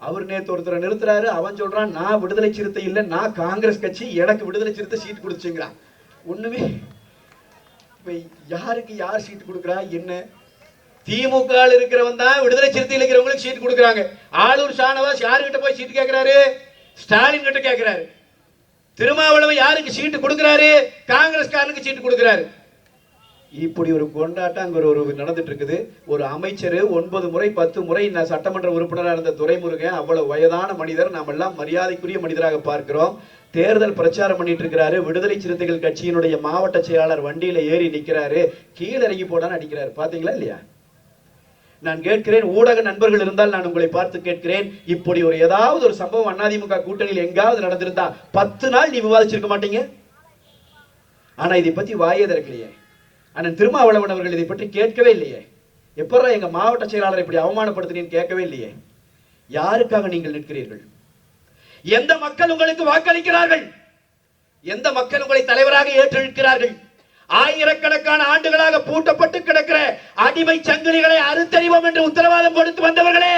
அவர் நேற்று ஒருத்தரை நிறுத்துறாரு. அவன் சொல்றான், நான் விடுதலை சிறுத்தை இல்லை, நான் காங்கிரஸ் கட்சி, எனக்கு விடுதலை சிறுத்தை சீட்டு கொடுத்துங்கிறான். ஒண்ணுமே இப்ப யாருக்கு யார் சீட்டு கொடுக்குறா என்ன? திமுக இருக்கிறவன் தான் விடுதலை சிறுத்தையில் இருக்கிறவங்களுக்கு சீட்டு கொடுக்குறாங்க. ஆளூர் ஷானவாஸ் யாருக்கிட்ட போய் சீட்டு கேட்கிறாரு? ஸ்டாலின் கிட்ட கேட்கிறாரு. திருமாவளவன் யாருக்கு சீட்டு கொடுக்கிறாரு? காங்கிரஸ்காரனுக்கு சீட்டு கொடுக்கிறாரு. இப்படி ஒரு கொண்டாட்டம் அங்க ஒரு நடந்துட்டு இருக்குது. ஒரு அமைச்சர் 9 முறை 10 முறை சட்டமன்ற உறுப்பினராக இருந்த துரைமுருகன், அவ்வளவு வயதான மனிதர், நாம் எல்லாம் மரியாதைக்குரிய மனிதராக பார்க்கிறோம். தேர்தல் பிரச்சாரம் பண்ணிட்டு இருக்கிறாரு. விடுதலை சிறுத்தைகள் கட்சியினுடைய மாவட்ட செயலாளர் வண்டியில ஏறி நிக்கிறாரு, கீழே இறங்கி போடான்னு அடிக்கிறாரு. பாத்தீங்களா இல்லையா? நான் கேட்கிறேன், ஊடக நண்பர்கள் இருந்தால் நான் உங்களை பார்த்து கேட்கிறேன், இப்படி ஒரு ஏதாவது ஒரு சம்பவம் அதிமுக கூட்டணியில் எங்காவது நடந்திருந்தா 10 நாள் நீ விவாதிச்சிருக்க மாட்டீங்க. ஆனா இதை பத்தி வாயே திறக்கலையே. அண்ணன் திருமாவளவன் அவர்கள் இதை பற்றி கேட்கவே இல்லையே. எப்பறா எங்க மாவட்ட செயலாளர் இப்படி அவமானப்படுத்தினீன்னு கேட்கவே இல்லையே. யாருக்காக நீங்கள் நிற்கிறீர்கள்? எந்த மக்கள் உங்களுக்கு வாக்களிக்கிறார்கள்? எந்த மக்கள் உங்களை தலைவராக ஏற்றிருக்கிறார்கள்? ஆயிரக்கணக்கான ஆண்டுகளாக பூட்டப்பட்டு கிடக்கிற அடிமை சங்கிலிகளை அறுத்தறிவோம் என்று உத்தரவாதம் கொடுத்து வந்தவர்களே,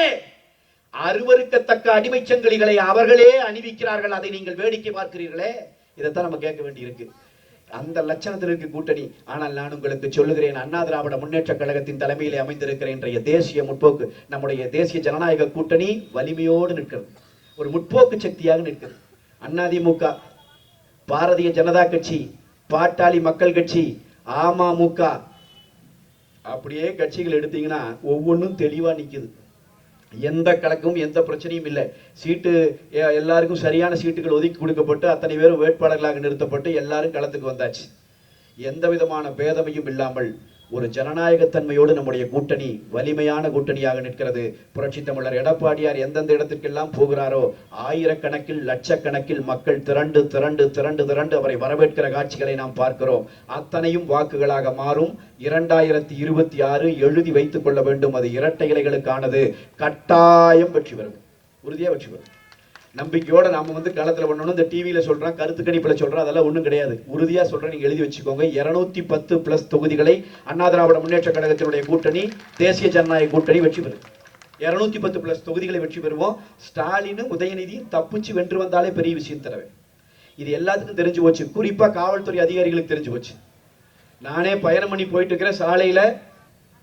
அருவருக்கத்தக்க அடிமை சங்கிலிகளை அவர்களே அணிவிக்கிறார்கள். அதை நீங்கள் வேடிக்கை பார்க்கிறீர்களே. இதைத்தான் நம்ம கேட்க வேண்டி இருக்கு. அந்த லட்சணத்தில் இருக்கு கூட்டணி. ஆனால் நான் உங்களுக்கு சொல்லுகிறேன், அண்ணா திராவிட முன்னேற்ற கழகத்தின் தலைமையிலே அமைந்திருக்கிற இன்றைய தேசிய முற்போக்கு, நம்முடைய தேசிய ஜனநாயக கூட்டணி வலிமையோடு நிற்கிறது. ஒரு முற்போக்கு சக்தியாக நிற்கிறது. அதிமுக, பாரதிய ஜனதா கட்சி, பாட்டாளி மக்கள் கட்சி, அமமுக, அப்படியே கட்சிகள் எடுத்தீங்கன்னா ஒவ்வொன்றும் தெளிவா நிக்குது. எந்த கலக்கமும் எந்த பிரச்சனையும் இல்லை. சீட்டு எல்லாருக்கும் சரியான சீட்டுகள் ஒதுக்கி கொடுக்கப்பட்டு அத்தனை பேரும் வேட்பாளர்களாக நிறுத்தப்பட்டு எல்லாரும் களத்துக்கு வந்தாச்சு. எந்த விதமான பேதமையும் இல்லாமல் ஒரு ஜனநாயகத்தன்மையோடு நம்முடைய கூட்டணி வலிமையான கூட்டணியாக நிற்கிறது. புரட்சி தமிழர் எடப்பாடியார் எந்தெந்த இடத்திற்கெல்லாம் போகிறாரோ ஆயிரக்கணக்கில் லட்சக்கணக்கில் மக்கள் திரண்டு திரண்டு திரண்டு திரண்டு அவரை வரவேற்கிற காட்சிகளை நாம் பார்க்கிறோம். அத்தனையும் வாக்குகளாக மாறும். 2026 எழுதி வைத்துக் கொள்ள வேண்டும். அது இரட்டை இலைகளுக்கானது. கட்டாயம் வெற்றி பெறும். உறுதியா வெற்றி பெறும். நம்பிக்கையோட நாம களத்துல பண்ணணும். இந்த டிவியில சொல்றான், கருத்து கணிப்புல சொல்றான், அதெல்லாம் ஒண்ணும் கிடையாது. உறுதியா சொல்றேன், நீங்க எழுதி வச்சுக்கோங்க. 210+ தொகுதிகளை அண்ணா திராவிட முன்னேற்ற கழகத்தினுடைய கூட்டணி, தேசிய ஜனநாயக கூட்டணி வெற்றி பெறும். 210+ தொகுதிகளை வெற்றி பெறுவோம். ஸ்டாலினும் உதயநிதியும் தப்பிச்சு வென்று வந்தாலே பெரிய விஷயம் தரவே. இது எல்லாத்துக்கும் தெரிஞ்சு போச்சு. குறிப்பா காவல்துறை அதிகாரிகளுக்கு தெரிஞ்சு போச்சு. நானே பயணம் பண்ணி போயிட்டு இருக்கிற சாலையில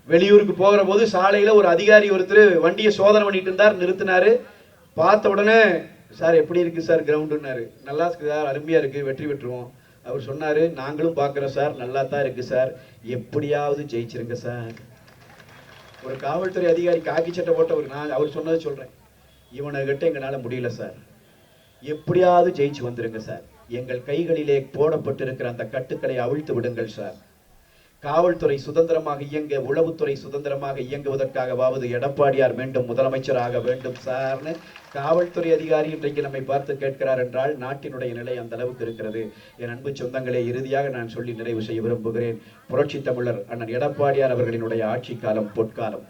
வெளியூருக்கு போகிற போது சாலையில ஒரு அதிகாரி ஒருத்தர் வண்டியை சோதனை பண்ணிட்டு இருந்தார். நிறுத்தினாரு. பார்த்த உடனே, சார் எப்படி இருக்கு சார் கிரவுண்டுன்னாரு. நல்லா இருக்கு சார், அருமையா இருக்கு, வெற்றி பெற்றுவோம். அவர் சொன்னாரு, நாங்களும் பார்க்குறோம் சார், நல்லா தான் இருக்கு சார், எப்படியாவது ஜெயிச்சிருங்க சார். ஒரு காவல்துறை அதிகாரி காக்கி சட்டை போட்ட நான் அவர் சொன்னதை சொல்றேன். இவனுக்கிட்ட எங்களால முடியல சார், எப்படியாவது ஜெயிச்சு வந்துருங்க சார். எங்கள் கைகளிலே போடப்பட்டிருக்கிற அந்த கட்டுக்களை அவிழ்த்து விடுங்கள் சார். காவல்துறை சுதந்திரமாக இயங்க, உளவுத்துறை சுதந்திரமாக இயங்குவதற்காகவாவது எடப்பாடியார் மீண்டும் முதலமைச்சராக வேண்டும் சார்னு காவல்துறை அதிகாரி இன்றைக்கு நம்மை பார்த்து கேட்கிறார் என்றால் நாட்டினுடைய நிலை அந்த அளவுக்கு இருக்கிறது. என் அன்பு சொந்தங்களே, இறுதியாக நான் சொல்லி நிறைவு செய்ய விரும்புகிறேன். புரட்சி தமிழர் அண்ணன் எடப்பாடியார் அவர்களினுடைய ஆட்சி காலம் பொற்காலம்.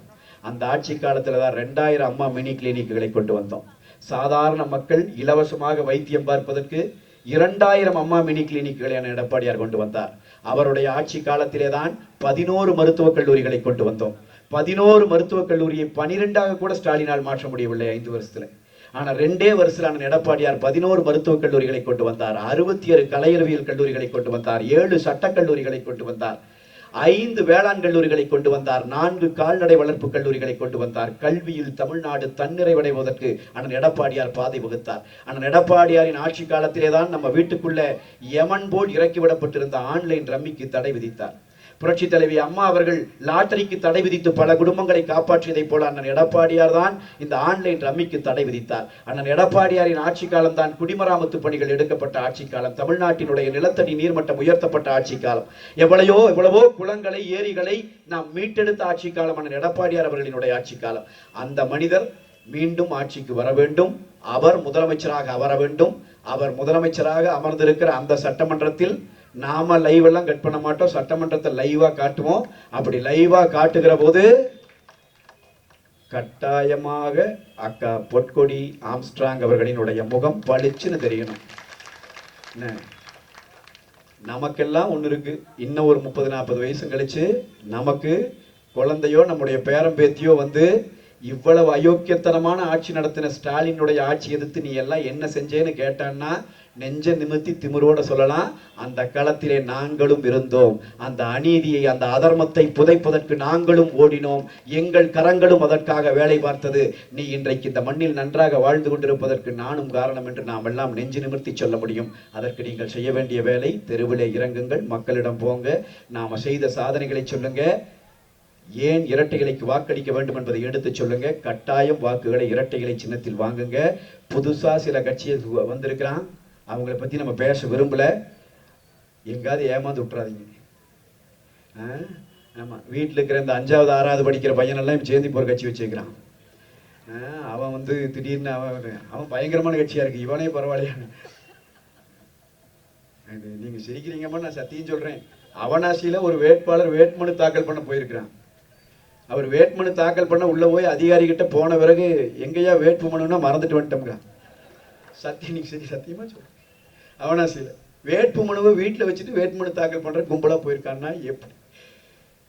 அந்த ஆட்சி காலத்துல தான் 2000 அம்மா மினி கிளினிக்குகளை கொண்டு வந்தோம். சாதாரண மக்கள் இலவசமாக வைத்தியம் பார்ப்பதற்கு 2000 அம்மா மினி கிளினிக்குகளை எடப்பாடியார் கொண்டு வந்தார். அவருடைய ஆட்சி காலத்திலே தான் 11 மருத்துவக் கல்லூரிகளை கொண்டு வந்தோம். 11 மருத்துவக் கல்லூரியை 12ஆக கூட ஸ்டாலினால் மாற்ற முடியவில்லை 5 வருஷத்துல. ஆனா 2 வருஷத்துல எடப்பாடியார் 11 மருத்துவக் கல்லூரிகளை கொண்டு வந்தார். 67 கலையறிவியல் கல்லூரிகளை கொண்டு வந்தார். 7 சட்டக் கல்லூரிகளை கொண்டு வந்தார். 5 வேளாண் கல்லூரிகளை கொண்டு வந்தார். 4 கால்நடை வளர்ப்பு கல்லூரிகளை கொண்டு வந்தார். கல்வியில் தமிழ்நாடு தன்னிறைவடைவதற்கு அண்ணன் எடப்பாடியார் பாதை வகுத்தார். அண்ணன் எடப்பாடியாரின் ஆட்சி காலத்திலே தான் நம்ம வீட்டுக்குள்ள யமன் போல் இறக்கிவிடப்பட்டிருந்த ஆன்லைன் ரம்மிக்கு தடை விதித்தார். புரட்சி தலைவி அம்மா அவர்கள் லாட்டரிக்கு தடை விதித்து பல குடும்பங்களை காப்பாற்றியதை போல அண்ணன் எடப்பாடியார் தான் இந்த ஆன்லைன் ரம்மிக்கு தடை விதித்தார். அண்ணன் எடப்பாடியாரின் ஆட்சி காலம் தான் குடிமராமத்து பணிகள் எடுக்கப்பட்ட ஆட்சி காலம். தமிழ்நாட்டினுடைய நிலத்தடி நீர்மட்டம் உயர்த்தப்பட்ட ஆட்சி காலம். எவ்வளவோ குளங்களை, ஏரிகளை நாம் மீட்டெடுத்த ஆட்சி காலம் அண்ணன் எடப்பாடியார் அவர்களினுடைய ஆட்சி காலம். அந்த மனிதர் மீண்டும் ஆட்சிக்கு வர வேண்டும். அவர் முதலமைச்சராக வர வேண்டும். அவர் முதலமைச்சராக அமர்ந்திருக்கிற அந்த சட்டமன்றத்தில் நாம லைவ் எல்லாம் கட் பண்ண மாட்டோம். சட்டமன்றத்தை லைவா காட்டுவோம். அப்படி லைவா காட்டுகிற போது கட்டாயமாக அக்கா பொற்கொடி ஆம்ஸ்ட்ராங் அவர்களினுடைய முகம் பளிச்சுன்னு தெரியணும். நமக்கெல்லாம் ஒண்ணு இருக்கு. இன்னும் ஒரு 30-40 வயசு கழிச்சு நமக்கு குழந்தையோ நம்முடைய பேரம்பேத்தியோ வந்து இவ்வளவு அயோக்கியத்தனமான ஆட்சி நடத்தின ஸ்டாலினுடைய ஆட்சி எதிர்த்து நீ எல்லாம் என்ன செஞ்சேன்னு கேட்டான்னா நெஞ்ச நிமித்தி திமிரோட சொல்லலாம், அந்த களத்திலே நாங்களும் இருந்தோம். அந்த அநீதியை, அந்த அதர்மத்தை புதைப்பதற்கு நாங்களும் ஓடினோம். எங்கள் கரங்களும் அதற்காக வேலை பார்த்தது. நீ இன்றைக்கு இந்த மண்ணில் நன்றாக வாழ்ந்து கொண்டிருப்பதற்கு நானும் காரணம் என்று நாம் எல்லாம் நெஞ்சு நிமிர்த்தி சொல்ல முடியும். அதற்கு நீங்கள் செய்ய வேண்டிய வேலை, தெருவிலே இறங்குங்கள், மக்களிடம் போங்க, நாம செய்த சாதனைகளை சொல்லுங்க, ஏன் இரட்டைகளுக்கு வாக்களிக்க வேண்டும் என்பதை எடுத்து சொல்லுங்க. கட்டாயம் வாக்குகளை இரட்டைகளை சின்னத்தில் வாங்குங்க. புதுசா சில கட்சியை வந்திருக்கிறான், அவங்கள பத்தி நம்ம பேச விரும்பல. எங்காவது ஏமாந்து விட்டுறாதீங்க. ஆமா, வீட்டில் இருக்கிற இந்த 5வது 6வது படிக்கிற பையனெல்லாம் சேர்ந்து இப்போ ஒரு கட்சி வச்சுக்கிறான். அவன் வந்து திடீர்னு அவன் பயங்கரமான கட்சியா இருக்கு, இவனே பரவாயில்லையா? நீங்க சிரிக்கிறீங்கம்மா, நான் சத்தியம் சொல்றேன். அவனாசியில ஒரு வேட்பாளர் வேட்புமனு தாக்கல் பண்ண போயிருக்கிறான். அவர் வேட்புமனு தாக்கல் பண்ண உள்ள போய் அதிகாரி கிட்ட போன பிறகு எங்கேயா வேட்புமனுன்னா மறந்துட்டு வந்துட்டோம்ங்க. சத்தியமா சொல்றேன். அவனாசியில வேட்புமனுவை வீட்டில் வச்சுட்டு வேட்புமனு தாக்கல் பண்ற கும்பலா போயிருக்கான்னா எப்படி?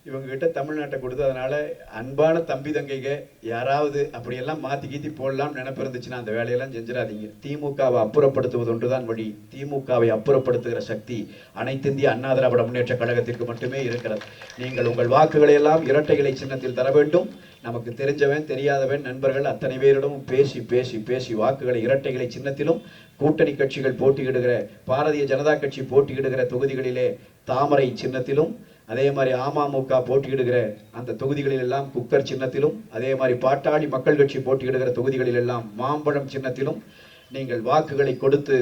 இவங்க கிட்ட தமிழ்நாட்டை கொடுத்து, அதனால அன்பான தம்பி தங்கைங்க, யாராவது அப்படியெல்லாம் மாத்தி கீத்தி போடலாம் நினைப்பு இருந்துச்சுன்னா அந்த வேலையெல்லாம் செஞ்சிடாதீங்க. திமுகவை அப்புறப்படுத்துவது ஒன்றுதான் வழி. திமுகவை அப்புறப்படுத்துகிற சக்தி அனைத்து இந்திய அண்ணா திராவிட முன்னேற்ற கழகத்திற்கு மட்டுமே இருக்கிறது. நீங்கள் உங்கள் வாக்குகளை எல்லாம் இரட்டைகளை சின்னத்தில் தர வேண்டும். நமக்கு தெரிஞ்சவன் தெரியாதவன் நண்பர்கள் அத்தனை பேரிடமும் பேசி பேசி பேசி வாக்குகளை இரட்டைகளை சின்னத்திலும், கூட்டணி கட்சிகள் போட்டியிடுகிற, பாரதிய ஜனதா கட்சி போட்டியிடுகிற தொகுதிகளிலே தாமரை சின்னத்திலும், அதே மாதிரி அமமுக போட்டியிடுகிற அந்த தொகுதிகளில் எல்லாம் குக்கர் சின்னத்திலும், அதே மாதிரி பாட்டாளி மக்கள் கட்சி போட்டியிடுகிற தொகுதிகளில் எல்லாம் மாம்பழம் சின்னத்திலும் நீங்கள் வாக்குகளை கொடுத்து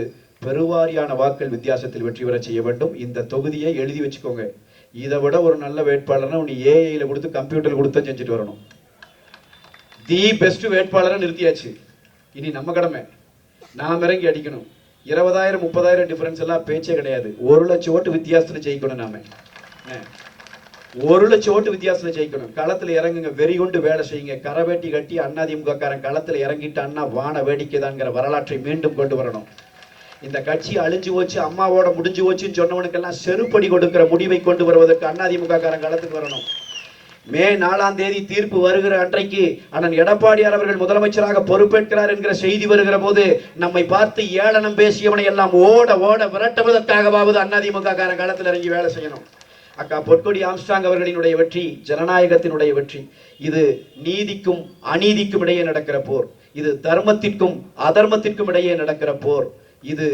பெருவாரியான வாக்கள் வித்தியாசத்தில் வெற்றி பெற செய்ய வேண்டும். இந்த தொகுதியை எழுதி வச்சுக்கோங்க. இதை விட ஒரு நல்ல வேட்பாளர்னா நீ ஏஐல கொடுத்து கம்ப்யூட்டர் கொடுத்து செஞ்சுட்டு வரணும். தி பெஸ்ட் வேட்பாளரை நிறுத்தியாச்சு. இனி நம்ம கடமை நாம் இறங்கி அடிக்கணும். 20,000 30,000 டிஃபரன்ஸ் எல்லாம் பேச்சே கிடையாது. 1 லட்சம் ஓட்டு வித்தியாசத்தில் ஜெயிக்கணும். நாம 1 லட்சம் ஓட்டு வித்தியாசத்தில் ஜெயிக்கணும். களத்தில் இறங்குங்க, வெறி கொண்டு வேலை செய்யுங்க. கரவேட்டி கட்டி அதிமுக காரன் களத்தில் இறங்கிட்டு அண்ணா வான வேடிக்கை தான்ங்கிற வரலாற்றை மீண்டும் கொண்டு வரணும். இந்த கட்சி அழிஞ்சு போச்சு, அம்மாவோட முடிஞ்சு போச்சுன்னு சொன்னவனுக்கெல்லாம் செருப்படி கொடுக்கிற முடிவை கொண்டு வருவதற்கு அதிமுக காரன் களத்துக்கு வரணும். மே 4ஆம் தேதி தீர்ப்பு வருகிற அன்றைக்கு அண்ணன் எடப்பாடியார் அவர்கள் முதலமைச்சராக பொறுப்பேற்கிறார் என்கிற செய்தி வருகிற போது நம்மை பார்த்து ஏளனம் பேசியவனை எல்லாம் ஓட ஓட விரட்டுவதற்காகவாவது அதிமுக காரன் களத்தில் இறங்கி வேலை செய்யணும். அக்கா பொற்கொடி ஆம்ஸ்ட்ராங் அவர்களினுடைய வெற்றி ஜனநாயகத்தினுடைய வெற்றி. இது நீதிக்கும் அநீதிக்கும் இடையே நடக்கிற போர். இது தர்மத்திற்கும் அதர்மத்திற்கும் இடையே நடக்கிற போர். இது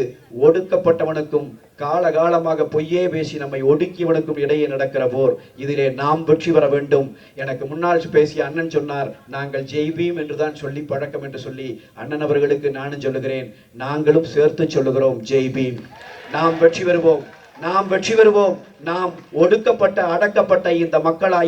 ஒடுக்கப்பட்டவனுக்கும் காலகாலமாக பொய்யே பேசி நம்மை ஒடுக்கியவனுக்கும் இடையே நடக்கிற போர். இதிலே நாம் வெற்றி பெற வேண்டும். எனக்கு முன்னால் பேசிய அண்ணன் சொன்னார், நாங்கள் ஜெய்பீம் என்றுதான் சொல்லி பழக்கம் என்று சொல்லி. அண்ணன் அவர்களுக்கு நானும் சொல்லுகிறேன், நாங்களும் சேர்த்து சொல்லுகிறோம், ஜெய்பீம். நாம் வெற்றி பெறுவோம், நாம் வெற்றி பெறுவோம். நாம் ஒடுக்கப்பட்ட அடக்கப்பட்ட இந்த மக்களா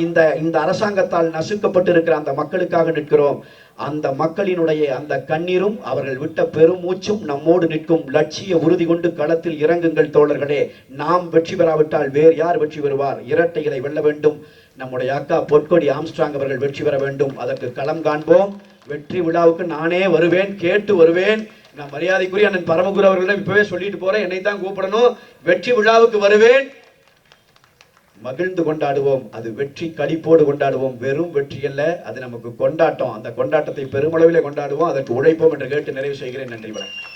இந்த அரசாங்கத்தால் நசுக்கப்பட்டு இருக்கிற அந்த மக்களுக்காக நிற்கிறோம். அந்த மக்களினுடைய அந்த கண்ணீரும் அவர்கள் விட்ட பெருமூச்சும் நம்மோடு நிற்கும். லட்சிய உறுதி கொண்டு களத்தில் இறங்குங்கள் தோழர்களே. நாம் வெற்றி பெறாவிட்டால் வேறு யார் வெற்றி பெறுவார்? இரட்டைகளை வெல்ல வேண்டும். நம்முடைய அக்கா பொற்கொடி ஆம்ஸ்ட்ராங் அவர்கள் வெற்றி பெற வேண்டும். அதற்கு களம் காண்போம். வெற்றி விழாவுக்கு நானே வருவேன், கேட்டு வருவேன். நான் மரியாதைக்குரிய அண்ணன் பரமகுரு அவர்களிடம் இப்பவே சொல்லிட்டு போறேன், என்னை தான் கூப்பிடணும். வெற்றி விழாவுக்கு வருவேன். மகிழ்ந்து கொண்டாடுவோம். அது வெற்றி களிப்போடு கொண்டாடுவோம். வெறும் வெற்றி அல்ல, அது நமக்கு கொண்டாட்டம். அந்த கொண்டாட்டத்தை பெருமளவிலே கொண்டாடுவோம். அதற்கு உழைப்போம் என்று கேட்டு நிறைவு செய்கிறேன். நன்றி, வணக்கம்.